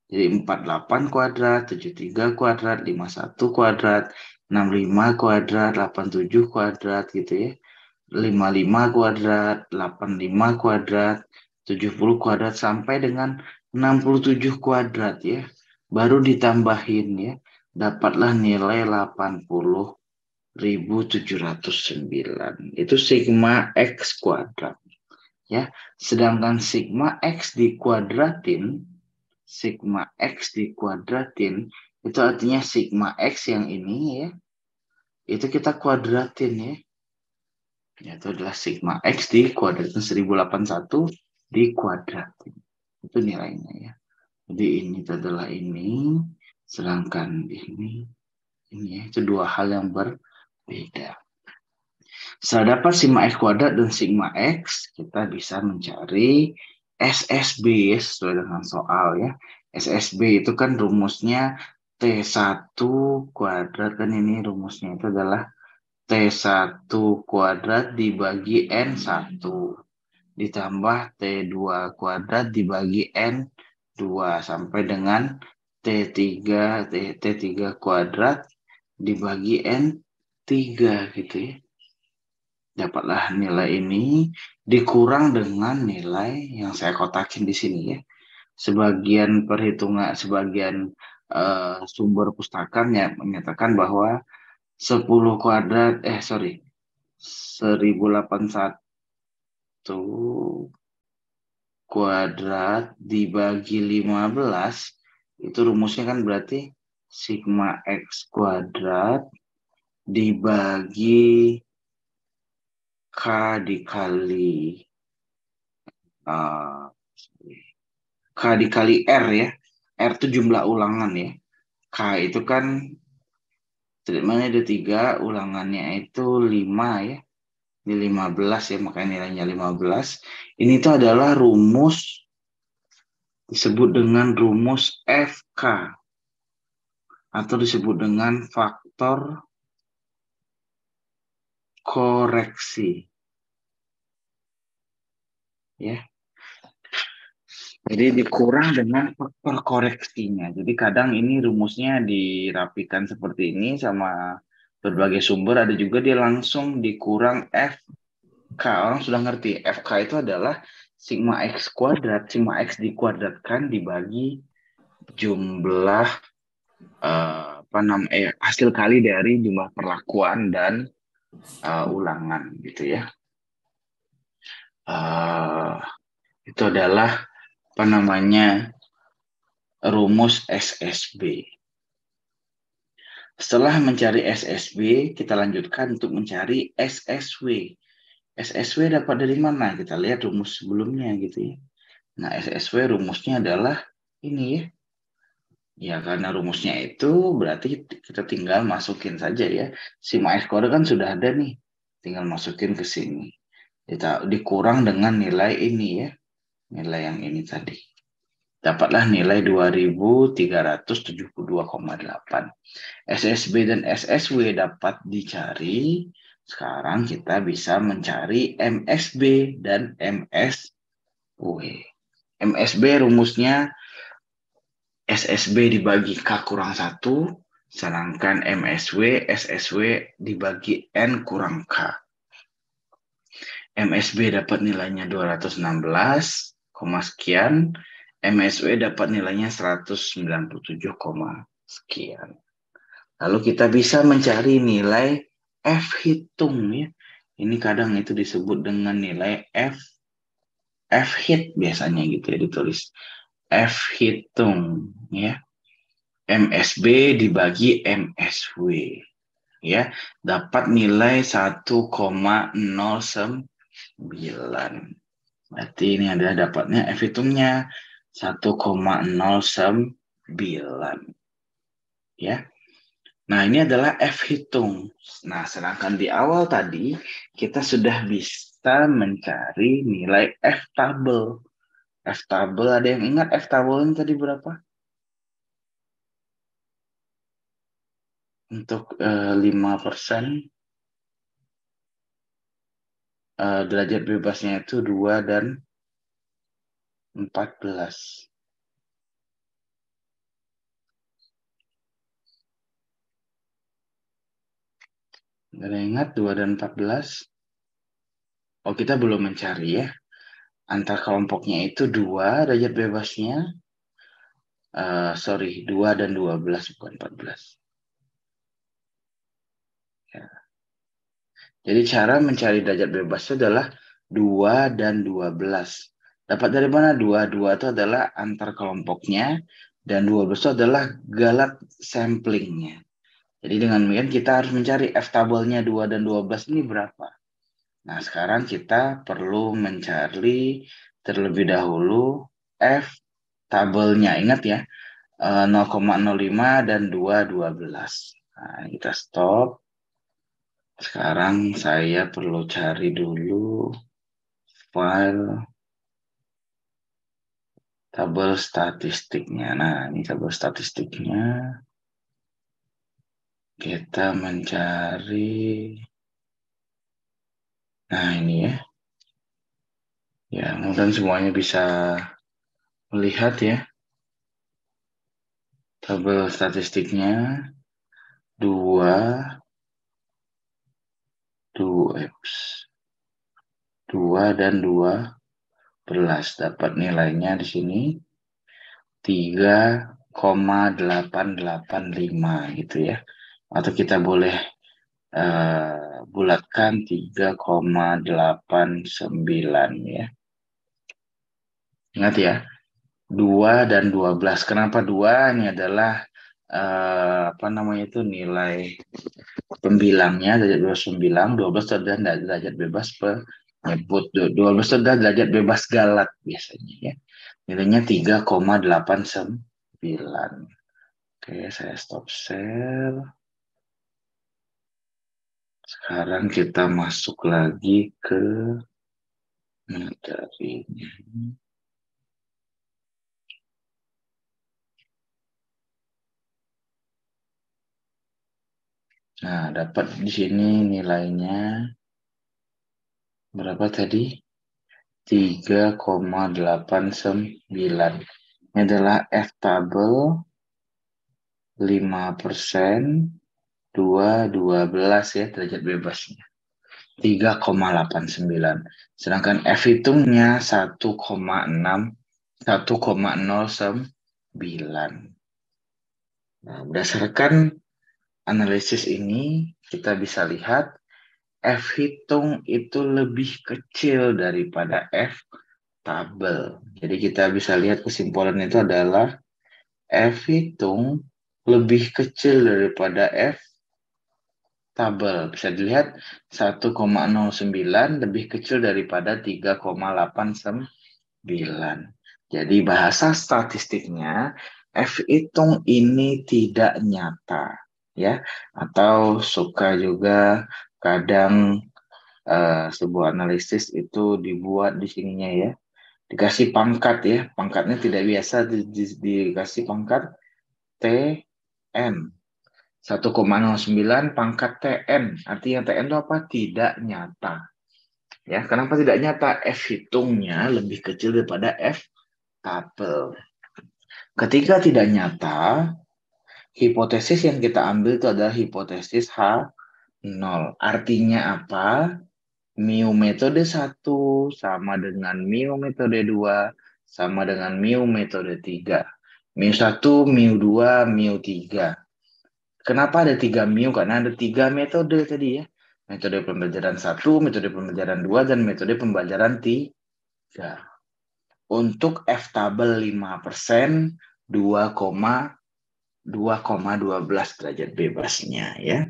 Jadi 48 kuadrat, 73 kuadrat, 51 kuadrat, 65 kuadrat, 87 kuadrat gitu ya. 55 kuadrat, 85 kuadrat, 70 kuadrat, sampai dengan 67 kuadrat ya. Baru ditambahin ya. Dapatlah nilai 80.709. Itu sigma X kuadrat. Ya. Sedangkan sigma X dikuadratin, itu artinya sigma X yang ini ya, itu kita kuadratin ya. Itu adalah sigma X dikuadratin 1081 dikuadratin. Itu nilainya ya. Jadi ini adalah ini, sedangkan ini ya, itu dua hal yang berbeda. Setelah dapat sigma X kuadrat dan sigma X, kita bisa mencari SSB ya, sesuai dengan soal ya. SSB itu kan rumusnya T1 kuadrat, kan ini rumusnya itu adalah T1 kuadrat dibagi N1 ditambah T2 kuadrat dibagi N2 sampai dengan T3 kuadrat dibagi N3 gitu ya. Dapatlah nilai ini dikurang dengan nilai yang saya kotakin di sini ya. Sebagian perhitungan, sebagian sumber pustakannya menyatakan bahwa 10 kuadrat, 1081 kuadrat dibagi 15, itu rumusnya kan berarti sigma X kuadrat dibagi K dikali K dikali R ya. R itu jumlah ulangan ya. K itu kan treatmentnya ada 3, ulangannya itu 5 ya. Ini 15 ya, makanya nilainya 15. Ini itu adalah rumus, disebut dengan rumus FK. Atau disebut dengan faktor koreksi. Ya. Jadi dikurang dengan faktor koreksinya. Jadi kadang ini rumusnya dirapikan seperti ini sama berbagai sumber, ada juga dia langsung dikurang FK. Orang sudah ngerti, FK itu adalah sigma X kuadrat, sigma X dikuadratkan dibagi jumlah hasil kali dari jumlah perlakuan dan ulangan gitu ya. Itu adalah rumus SSB. Setelah mencari SSB, kita lanjutkan untuk mencari SSW. SSW dapat dari mana? Kita lihat rumus sebelumnya gitu ya. Nah, SSW rumusnya adalah ini ya. Ya, karena rumusnya itu berarti kita tinggal masukin saja ya. Sigma X kuadrat kan sudah ada nih. Tinggal masukin ke sini. Kita dikurang dengan nilai ini ya. Nilai yang ini tadi. Dapatlah nilai 2372,8. SSB dan SSW dapat dicari. Sekarang kita bisa mencari MSB dan MSW. MSB rumusnya SSB dibagi K kurang 1, sedangkan SSW dibagi N kurang K. MSB dapat nilainya 216, sekian. MSW dapat nilainya 197, sekian. Lalu kita bisa mencari nilai F hitung ya. Ini kadang itu disebut dengan nilai F hit biasanya gitu ya ditulis. F hitung ya. MSB dibagi MSW ya, dapat nilai 1,09. Berarti ini adalah dapatnya F hitungnya 1,09 ya. Nah, ini adalah F hitung. Nah, sedangkan di awal tadi kita sudah bisa mencari nilai F tabel. F tabel, ada yang ingat F tabel ini tadi berapa? Untuk 5%, derajat bebasnya itu 2 dan 14. Ada yang ingat 2 dan 14? Oh, kita belum mencari ya. Antar kelompoknya itu 2 derajat bebasnya. 2 dan 12, bukan 14. Ya. Jadi cara mencari derajat bebasnya adalah 2 dan 12. Dapat dari mana 2? 2 itu adalah antar kelompoknya, dan 12 itu adalah galat samplingnya. Jadi dengan demikian kita harus mencari F tabelnya 2 dan 12 ini berapa. Nah, sekarang kita perlu mencari terlebih dahulu F tabelnya. Ingat ya, 0,05 dan 2, 12. Nah, kita stop. Sekarang saya perlu cari dulu file tabel statistiknya. Nah, ini tabel statistiknya. Kita mencari. Nah, ini ya. Ya, mudah-mudahan semuanya bisa melihat ya. Tabel statistiknya 2 dan 12. Dapat nilainya di sini 3,885 gitu ya. Atau kita boleh bulatkan 3,89 ya. Ingat ya, 2 dan 12. Kenapa 2? Ini adalah nilai pembilangnya, derajat bebas pembilang. 12 itu adalah derajat bebas penyebut. 12 itu adalah derajat bebas galat biasanya ya. Nilainya 3,89. Oke, saya stop share. Sekarang kita masuk lagi ke materinya. Nah, dapat di sini nilainya berapa tadi? 3,89. Ini adalah F tabel 5%, 2, 12 ya derajat bebasnya. 3,89. Sedangkan F hitungnya 1,09. Nah, berdasarkan analisis ini, kita bisa lihat F hitung itu lebih kecil daripada F tabel. Jadi kita bisa lihat kesimpulan itu adalah F hitung lebih kecil daripada F tabel. Bisa dilihat 1,09 lebih kecil daripada 3,89. Jadi bahasa statistiknya F hitung ini tidak nyata ya, atau suka juga kadang sebuah analisis itu dibuat di sininya ya, dikasih pangkat ya, pangkatnya tidak biasa, dikasih pangkat TN 1,09 pangkat TN, artinya TN itu apa? Tidak nyata ya. Kenapa tidak nyata? F hitungnya lebih kecil daripada F tabel. Ketika tidak nyata, hipotesis yang kita ambil itu adalah hipotesis H0. Artinya apa? Mu metode 1 sama dengan mu metode 2 sama dengan mu metode 3. Mu 1, mu 2, mu 3. Kenapa ada 3 mu? Karena ada 3 metode tadi ya. Metode pembelajaran 1, metode pembelajaran 2, dan metode pembelajaran 3. Untuk F tabel 5%, 2,12 derajat bebasnya ya.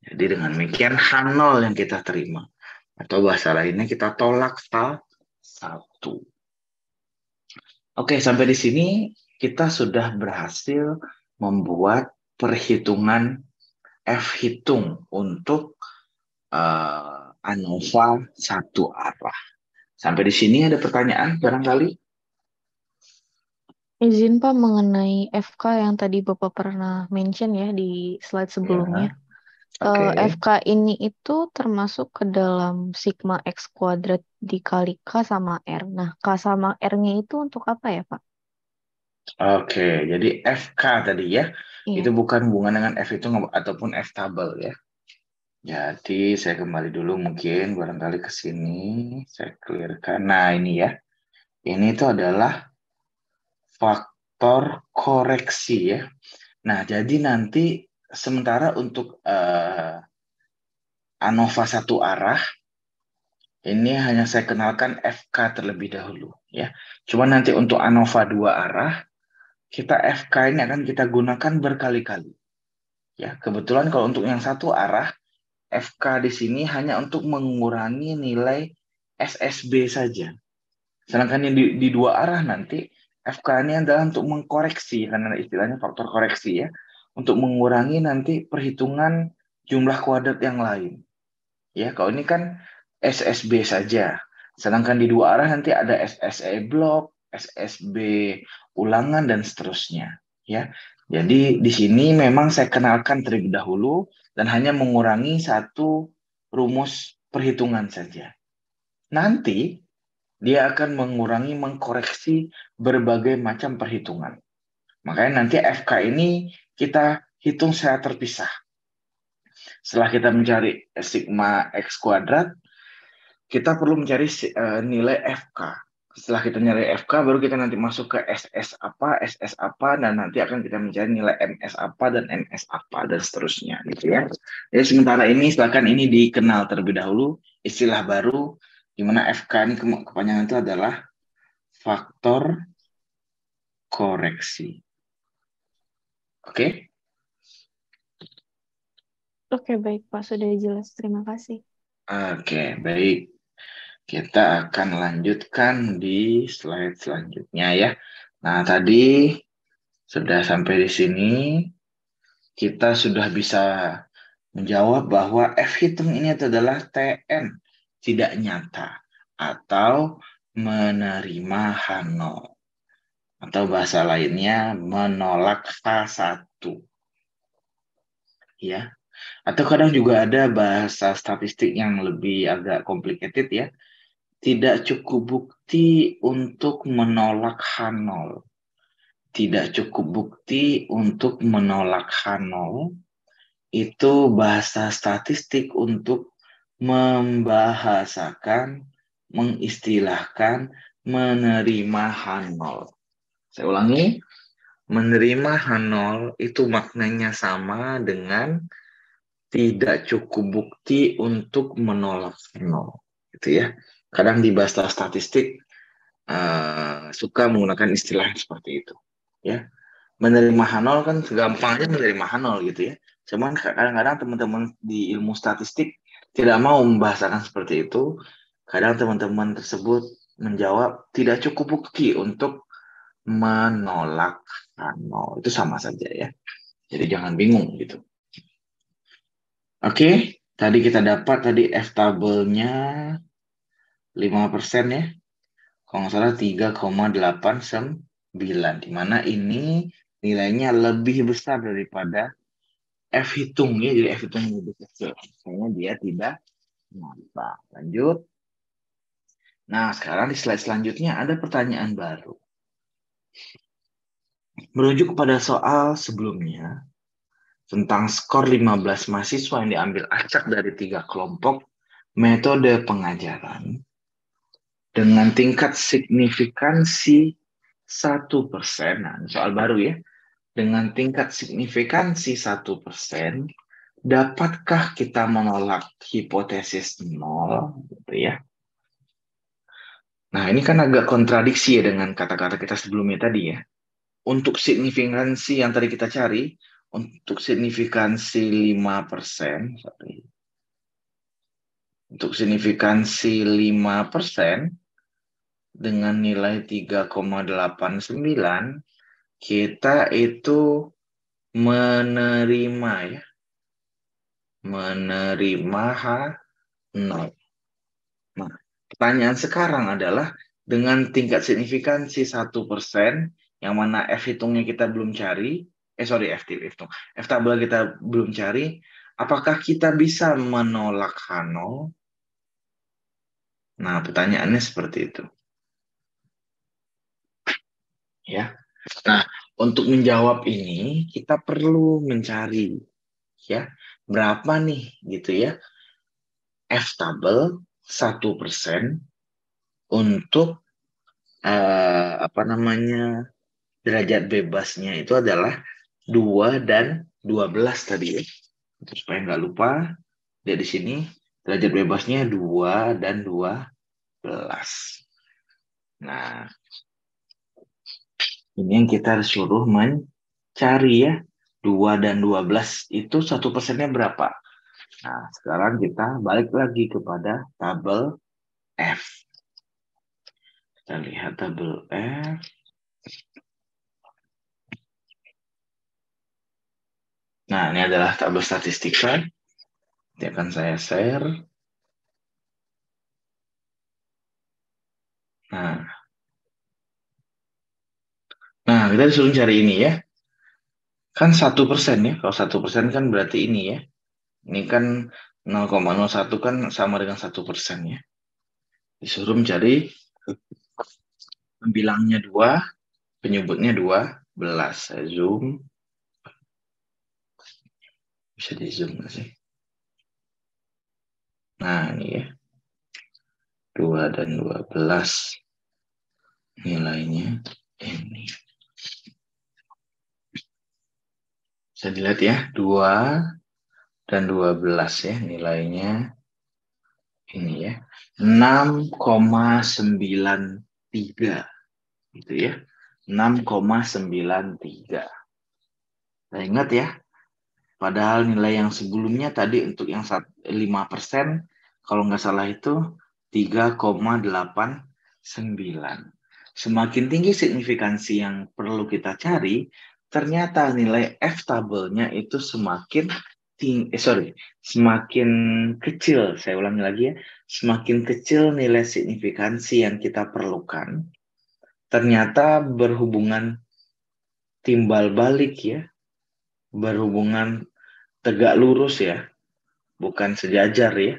Jadi dengan demikian H0 yang kita terima. Atau bahasa lainnya kita tolak 1. Oke, sampai di sini kita sudah berhasil membuat perhitungan F hitung untuk ANOVA satu arah. Sampai di sini ada pertanyaan barangkali? Izin Pak mengenai FK yang tadi Bapak pernah mention ya di slide sebelumnya. Oke. FK ini itu termasuk ke dalam sigma X kuadrat dikali K sama R. Nah, K sama R-nya itu untuk apa ya Pak? Oke, jadi FK tadi ya, Iya. itu bukan hubungan dengan F itu ataupun F tabel ya. Jadi saya kembali dulu mungkin barangkali ke sini, saya clearkan. Nah ini ya, ini itu adalah faktor koreksi ya. Nah jadi nanti sementara untuk ANOVA satu arah, ini hanya saya kenalkan FK terlebih dahulu ya. Cuma nanti untuk ANOVA dua arah, kita FK ini akan kita gunakan berkali-kali. Ya, kebetulan kalau untuk yang satu arah, FK di sini hanya untuk mengurangi nilai SSB saja. Sedangkan yang di dua arah nanti, FK ini adalah untuk mengkoreksi, karena istilahnya faktor koreksi ya, untuk mengurangi nanti perhitungan jumlah kuadrat yang lain. Ya, kalau ini kan SSB saja. Sedangkan di dua arah nanti ada SSE blok, SSB ulangan dan seterusnya. Ya, jadi di sini memang saya kenalkan terlebih dahulu dan hanya mengurangi satu rumus perhitungan saja. Nanti dia akan mengurangi, mengkoreksi berbagai macam perhitungan. Makanya nanti FK ini kita hitung secara terpisah. Setelah kita mencari sigma X kuadrat, kita perlu mencari nilai FK. Setelah kita nyari FK, baru kita nanti masuk ke SS apa, dan nanti akan kita mencari nilai MS apa, dan NS apa, dan seterusnya. Gitu ya. Jadi sementara ini, silakan ini dikenal terlebih dahulu, istilah baru, di mana FK ini kepanjangan itu adalah faktor koreksi. Oke? Oke, baik Pak. Sudah jelas. Terima kasih. Oke, baik. Kita akan lanjutkan di slide selanjutnya ya. Nah, tadi sudah sampai di sini, kita sudah bisa menjawab bahwa F hitung ini adalah TN, tidak nyata, atau menerima H0. Atau bahasa lainnya, menolak H1. Ya. Atau kadang juga ada bahasa statistik yang lebih agak complicated ya. Tidak cukup bukti untuk menolak H0. Tidak cukup bukti untuk menolak H0. Itu bahasa statistik untuk membahasakan, mengistilahkan, menerima H0. Saya ulangi, menerima H0 itu maknanya sama dengan tidak cukup bukti untuk menolak H0. Gitu ya. Kadang di bahasa statistik suka menggunakan istilah seperti itu. Ya, menerima H0 kan segampangnya menerima H0 gitu ya. Cuman kadang-kadang teman-teman di ilmu statistik tidak mau membahasakan seperti itu. Kadang teman-teman tersebut menjawab tidak cukup bukti untuk menolak H0. Itu sama saja ya. Jadi jangan bingung gitu. Oke, tadi kita dapat tadi F tabelnya 5% ya. Kalau nggak salah 3,89. Di mana ini nilainya lebih besar daripada F hitungnya, jadi F hitung lebih kecil. Makanya dia tidak nyata. Lanjut. Nah, sekarang di slide selanjutnya ada pertanyaan baru. Merujuk kepada soal sebelumnya, tentang skor 15 mahasiswa yang diambil acak dari 3 kelompok metode pengajaran dengan tingkat signifikansi 1%. Nah, soal baru ya. Dengan tingkat signifikansi 1%, dapatkah kita menolak hipotesis 0? Gitu ya. Nah, ini kan agak kontradiksi ya dengan kata-kata kita sebelumnya tadi ya. Untuk signifikansi yang tadi kita cari, untuk signifikansi 5%, untuk signifikansi 5% dengan nilai 3,89, kita itu menerima ya. Menerima H0. Nah, pertanyaan sekarang adalah dengan tingkat signifikansi 1%, yang mana F hitungnya kita belum cari, F tabel kita belum cari, apakah kita bisa menolak H0? Nah, pertanyaannya seperti itu. Ya. Nah, untuk menjawab ini kita perlu mencari ya berapa nih gitu ya F tabel 1% untuk derajat bebasnya itu adalah 2 dan 12 tadi ya. Terus supaya nggak lupa, lihat di sini derajat bebasnya 2 dan 12. Nah, ini yang kita suruh mencari ya. 2 dan 12 itu 1%-nya berapa? Nah, sekarang kita balik lagi kepada tabel F. Kita lihat tabel F. Nah, ini adalah tabel statistika. Nanti akan saya share. Nah, kita disuruh cari ini ya. Kan 1% ya. Kalau 1% kan berarti ini ya. Ini kan 0,01 kan sama dengan 1% ya. Disuruh mencari bilangnya 2, penyebutnya 12. Saya zoom. Bisa di zoom nggak sih? Nah, ini ya. 2 dan 12. Nilainya ini. Bisa dilihat ya. 2 dan 12 ya. Nilainya ini ya. 6,93. Gitu ya. 6,93. Nah, ingat ya. Padahal nilai yang sebelumnya tadi untuk yang 5%, kalau nggak salah itu 3,89. Semakin tinggi signifikansi yang perlu kita cari, ternyata nilai F tabelnya itu semakin kecil. Saya ulangi lagi ya. Semakin kecil nilai signifikansi yang kita perlukan, ternyata berhubungan timbal balik ya. Berhubungan tegak lurus ya, bukan sejajar ya,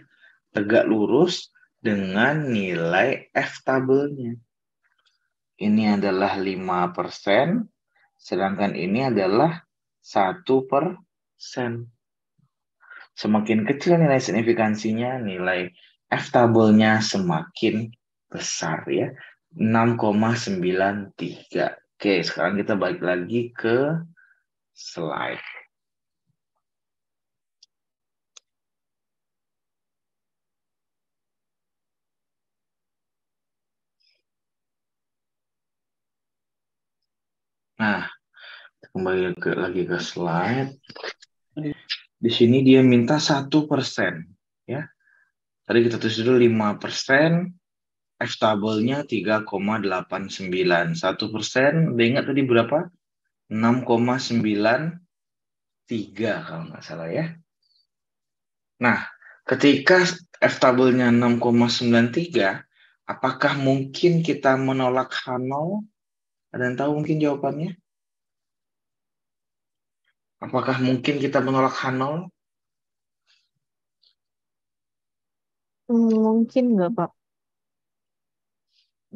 tegak lurus dengan nilai F tabelnya. Ini adalah 5%, sedangkan ini adalah 1%. Semakin kecil nilai signifikansinya, nilai F tabelnya semakin besar ya, 6,93. Oke, sekarang kita balik lagi ke slide. Nah, kembali lagi ke slide. Di sini dia minta 1%. Ya. Tadi kita tulis dulu 5%. F tabelnya 3,89. 1%, udah ingat tadi berapa? 6,93 kalau nggak salah ya. Nah, ketika F tabelnya 6,93, apakah mungkin kita menolak H0? Ada yang tahu mungkin jawabannya? Apakah mungkin kita menolak H0? Mungkin nggak, Pak?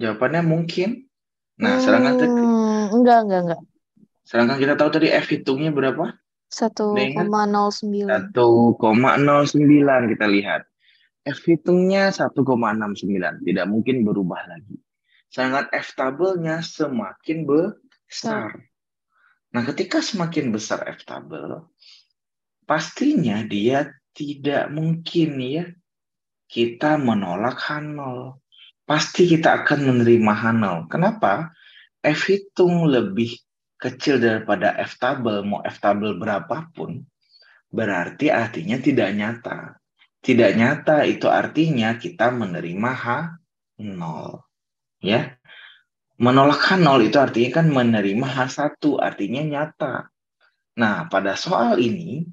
Jawabannya mungkin. Nah, sedangkan Enggak. Sedangkan kita tahu tadi F hitungnya berapa? 1,09. 1,09 kita lihat. F hitungnya 1,69. Tidak mungkin berubah lagi. Sedangkan F tabelnya semakin besar. Nah, ketika semakin besar F tabel, pastinya dia tidak mungkin ya kita menolak H0. Pasti kita akan menerima H0. Kenapa? F hitung lebih kecil daripada F tabel, mau F tabel berapapun, berarti artinya tidak nyata. Tidak nyata itu artinya kita menerima H0. Ya. Menolak H0 itu artinya kan menerima H1, artinya nyata. Nah, pada soal ini,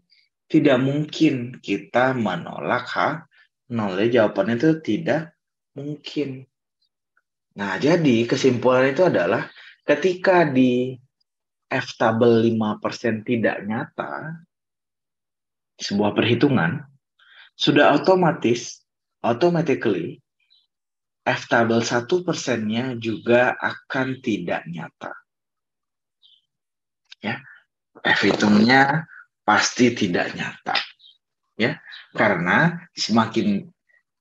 tidak mungkin kita menolak H0. Jawabannya itu tidak mungkin. Nah, jadi kesimpulan itu adalah Ketika di F tabel 5% tidak nyata, sebuah perhitungan, sudah automatically, F tabel 1%-nya juga akan tidak nyata. Ya, F hitungnya pasti tidak nyata. Ya, karena semakin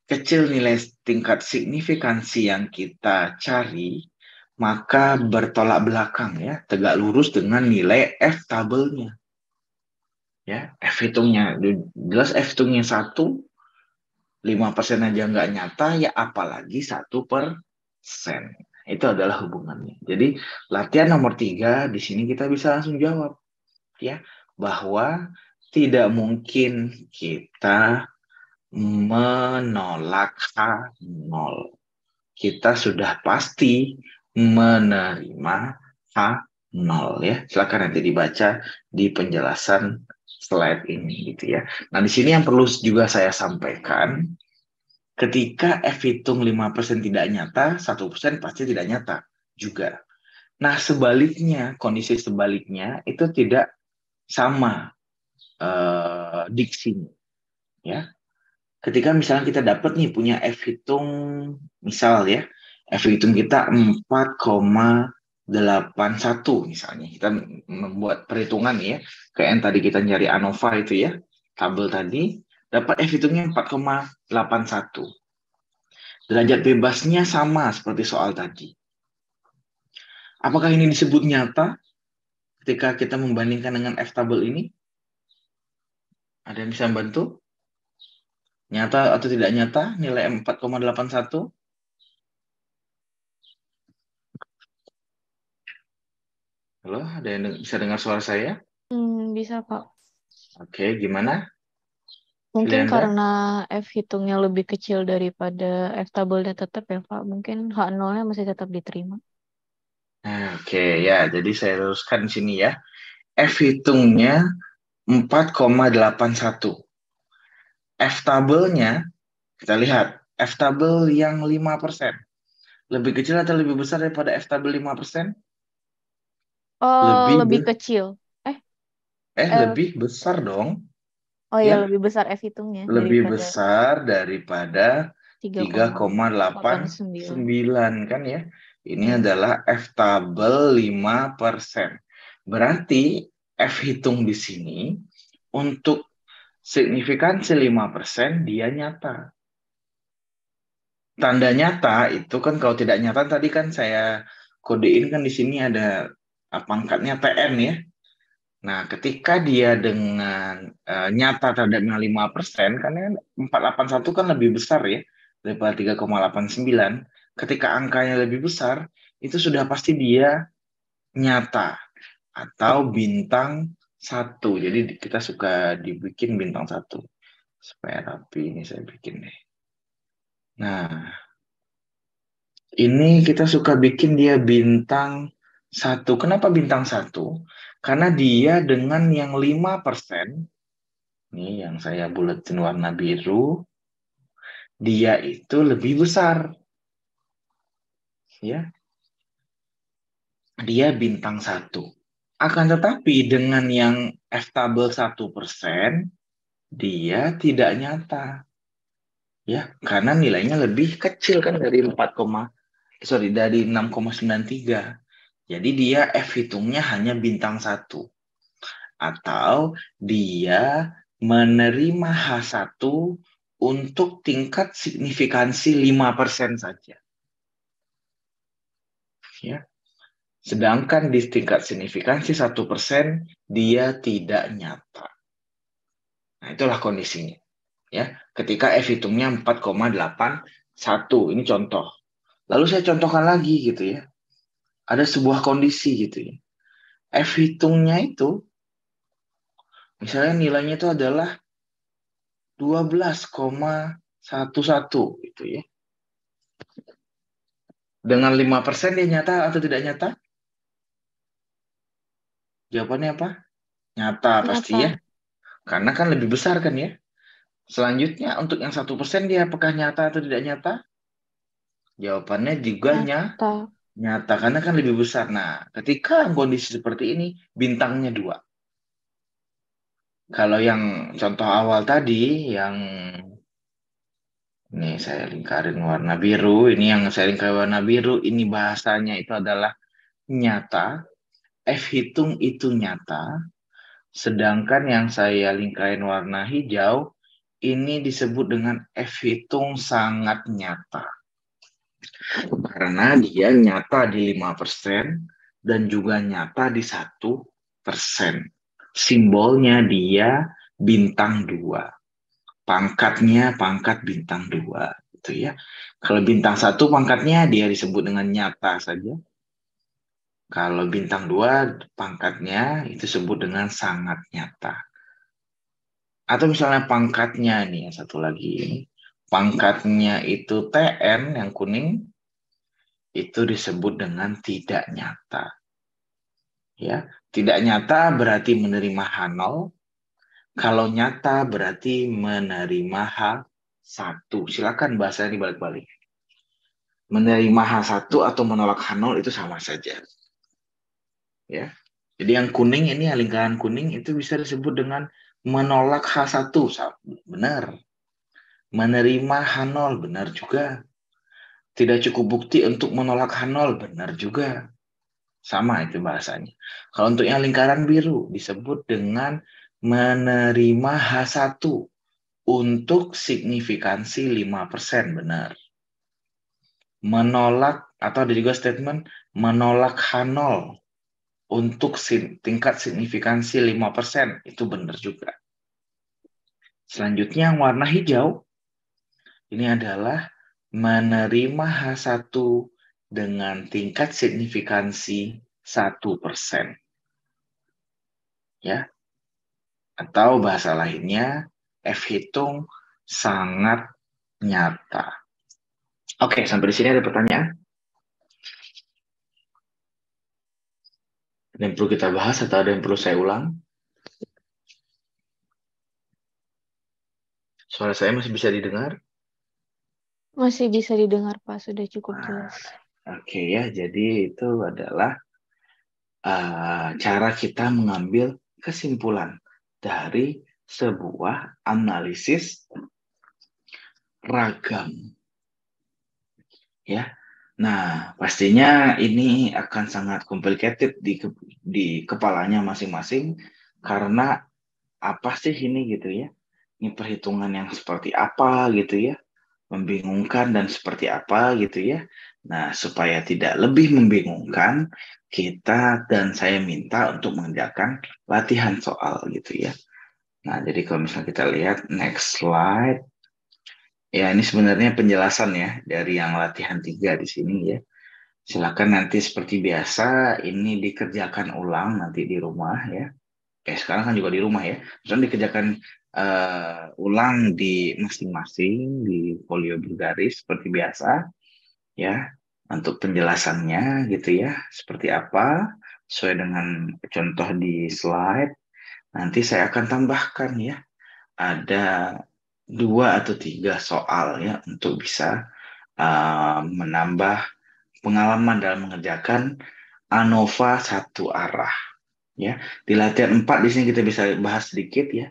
kecil nilai tingkat signifikansi yang kita cari, maka bertolak belakang ya, tegak lurus dengan nilai F tabelnya. Ya, F hitungnya jelas F hitungnya 1, 5% aja nggak nyata, ya apalagi 1%. Itu adalah hubungannya. Jadi latihan nomor 3 di sini kita bisa langsung jawab ya, bahwa tidak mungkin kita menolak H0. Kita sudah pasti menerima H0 ya. Silakan nanti dibaca di penjelasan slide ini gitu ya. Nah, di sini yang perlu juga saya sampaikan, ketika F hitung 5% tidak nyata, 1% pasti tidak nyata juga. Nah, sebaliknya, kondisi sebaliknya itu tidak sama diksinya ya. Ketika misalnya kita dapat nih punya F hitung, misal ya, F hitung kita 4,81 misalnya. Kita membuat perhitungan ya, kayak yang tadi kita nyari ANOVA itu ya, tabel tadi, dapat F hitungnya 4,81. Derajat bebasnya sama seperti soal tadi. Apakah ini disebut nyata ketika kita membandingkan dengan F tabel ini? Ada yang bisa membantu? Nyata atau tidak nyata nilai 4,81? Halo, ada yang bisa dengar suara saya? Bisa, Pak. Oke, gimana? Mungkin Filianda? karena F hitungnya lebih kecil daripada F tabelnya tetap ya, Pak. Mungkin H0-nya masih tetap diterima. Nah, oke, ya. Jadi saya luruskan di sini ya. F hitungnya 4,81. F tabelnya, kita lihat. F tabel yang 5%. Lebih kecil atau lebih besar daripada F tabel 5%? Lebih kecil. Lebih besar dong. Oh ya, Ya, lebih besar F hitungnya lebih daripada besar daripada 3,89. 3,89 kan ya. Ini Ya. adalah F tabel 5%. Berarti F hitung di sini untuk signifikansi 5% dia nyata. Tanda nyata itu kan kalau tidak nyata tadi kan saya kodein kan di sini ada pangkatnya TN ya. Nah, ketika dia dengan nyata terhadapnya 5%, karena 481 kan lebih besar ya daripada 3,89. Ketika angkanya lebih besar, itu sudah pasti dia nyata atau bintang 1. Jadi kita suka dibikin bintang 1. Supaya rapi ini saya bikin deh. Nah, ini kita suka bikin dia bintang 1. Kenapa bintang 1? Karena dia dengan yang 5%, ini yang saya buletin warna biru, dia itu lebih besar. Ya. Dia bintang 1. Akan tetapi dengan yang F tabel 1%, dia tidak nyata. Ya, karena nilainya lebih kecil kan dari dari 6,93. Jadi dia F hitungnya hanya bintang 1. Atau dia menerima H1 untuk tingkat signifikansi 5% saja. Ya. Sedangkan di tingkat signifikansi 1% dia tidak nyata. Nah, itulah kondisinya. Ya, ketika F hitungnya 4,81. Ini contoh. Lalu saya contohkan lagi gitu ya. Ada sebuah kondisi gitu ya. F hitungnya itu misalnya nilainya itu adalah 12,11 gitu ya. Dengan 5% dia nyata atau tidak nyata? Jawabannya apa? Nyata pasti ya. Karena kan lebih besar kan ya. Selanjutnya untuk yang 1% dia apakah nyata atau tidak nyata? Jawabannya juga nyata. Nyata, karena kan lebih besar. Nah, ketika kondisi seperti ini, bintangnya 2. Kalau yang contoh awal tadi, yang ini saya lingkarin warna biru, ini yang saya lingkarin warna biru, ini bahasanya itu adalah nyata, F hitung itu nyata, sedangkan yang saya lingkarin warna hijau, ini disebut dengan F hitung sangat nyata. Karena dia nyata di 5% dan juga nyata di 1%. Simbolnya dia bintang 2. Pangkatnya pangkat bintang 2. Gitu ya. Kalau bintang 1 pangkatnya dia disebut dengan nyata saja. Kalau bintang 2 pangkatnya itu disebut dengan sangat nyata. Atau misalnya pangkatnya nih, satu lagi. Pangkatnya itu TN yang kuning, itu disebut dengan tidak nyata. Ya, tidak nyata berarti menerima H0. Kalau nyata berarti menerima H1. Silakan bahasanya dibalik-balik. Menerima H1 atau menolak H0 itu sama saja. Ya. Jadi yang kuning ini, yang lingkaran kuning itu bisa disebut dengan menolak H1. Benar. Menerima H0, benar juga. Tidak cukup bukti untuk menolak H0, benar juga. Sama itu bahasanya. Kalau untuk yang lingkaran biru disebut dengan menerima H1 untuk signifikansi 5%, benar. Menolak, atau ada juga statement menolak H0 untuk tingkat signifikansi 5%, itu benar juga. Selanjutnya yang warna hijau, ini adalah menerima H1 dengan tingkat signifikansi 1%. Ya. Atau bahasa lainnya, F hitung sangat nyata. Oke, sampai di sini ada pertanyaan? Ada yang perlu kita bahas atau ada yang perlu saya ulang? Suara saya masih bisa didengar? Masih bisa didengar, Pak. Sudah cukup jelas. Oke ya, jadi itu adalah cara kita mengambil kesimpulan dari sebuah analisis ragam. Ya. Nah, pastinya ini akan sangat complicated di kepalanya masing-masing karena apa sih ini gitu ya? Ini perhitungan yang seperti apa gitu ya? Membingungkan dan seperti apa gitu ya. Nah, supaya tidak lebih membingungkan, kita dan saya minta untuk mengerjakan latihan soal gitu ya. Nah, jadi kalau misalnya kita lihat next slide. Ya, ini sebenarnya penjelasan ya dari yang latihan 3 di sini ya. Silakan nanti seperti biasa ini dikerjakan ulang nanti di rumah ya. Sekarang kan juga di rumah ya. Misalnya dikerjakan ulang di masing-masing di folio bergaris seperti biasa ya. Untuk penjelasannya gitu ya. Seperti apa sesuai dengan contoh di slide. Nanti saya akan tambahkan ya. Ada 2 atau 3 soal ya untuk bisa menambah pengalaman dalam mengerjakan ANOVA satu arah. Ya, di latihan 4 di sini kita bisa bahas sedikit ya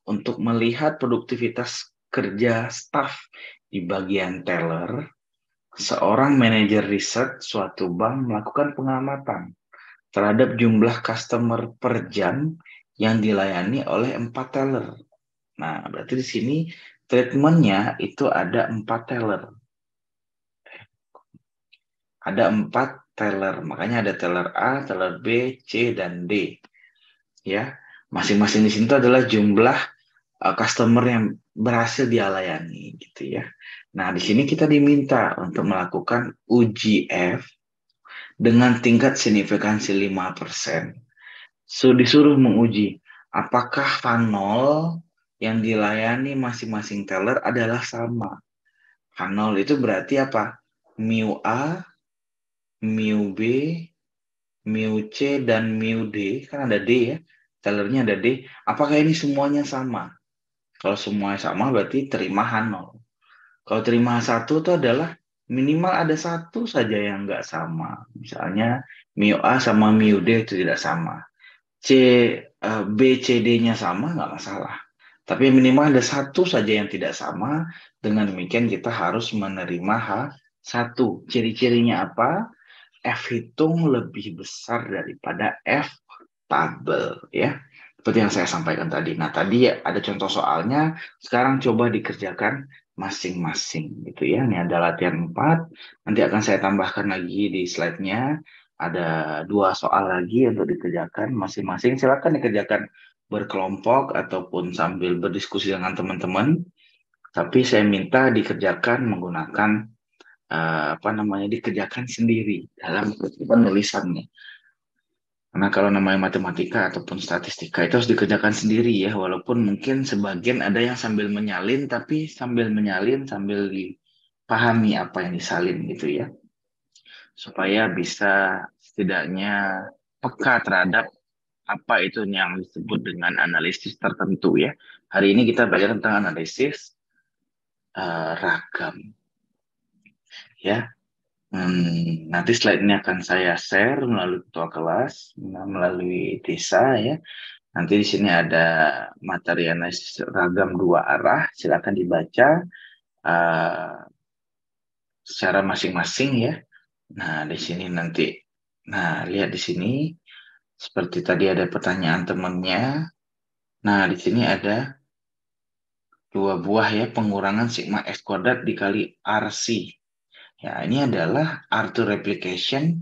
untuk melihat produktivitas kerja staf di bagian teller. Seorang manajer riset suatu bank melakukan pengamatan terhadap jumlah customer per jam yang dilayani oleh 4 teller. Nah, berarti di sini treatmentnya itu ada 4 teller. Ada 4 teller, makanya ada teller A, teller B, C, dan D. Ya, masing-masing di sini itu adalah jumlah customer yang berhasil dia layani, gitu ya. Nah, di sini kita diminta untuk melakukan uji F dengan tingkat signifikansi 5%. Disuruh menguji apakah funnel yang dilayani masing-masing teller adalah sama. Funnel itu berarti apa? Mu A, mu B, mu C, dan mu D. Kan ada D ya. Tellernya ada D. Apakah ini semuanya sama? Kalau semuanya sama berarti terima H0. Kalau terima H1 itu adalah minimal ada satu saja yang nggak sama. Misalnya mu A sama mu D itu tidak sama. B, C, D-nya sama nggak masalah. Tapi minimal ada satu saja yang tidak sama. Dengan demikian kita harus menerima H1. Ciri-cirinya apa? F hitung lebih besar daripada F tabel, ya. Seperti yang saya sampaikan tadi. Nah, tadi ada contoh soalnya. Sekarang coba dikerjakan masing-masing, gitu ya. Ini ada latihan 4. Nanti akan saya tambahkan lagi di slide-nya. Ada 2 soal lagi untuk dikerjakan masing-masing. Silakan dikerjakan berkelompok ataupun sambil berdiskusi dengan teman-teman. Tapi saya minta dikerjakan menggunakan dikerjakan sendiri dalam penulisannya. Karena kalau namanya matematika ataupun statistika itu harus dikerjakan sendiri ya, walaupun mungkin sebagian ada yang sambil menyalin, tapi sambil dipahami apa yang disalin gitu ya. Supaya bisa setidaknya peka terhadap apa itu yang disebut dengan analisis tertentu ya. Hari ini kita belajar tentang analisis ragam. Ya, nanti slide ini akan saya share melalui ketua kelas, melalui Tisa ya. Nanti di sini ada materi analisis ragam 2 arah, silakan dibaca secara masing-masing ya. Nah, di sini nanti, lihat di sini, seperti tadi ada pertanyaan temannya. Nah, di sini ada 2 buah ya, pengurangan sigma X kuadrat dikali RC. Ya, ini adalah R2 replication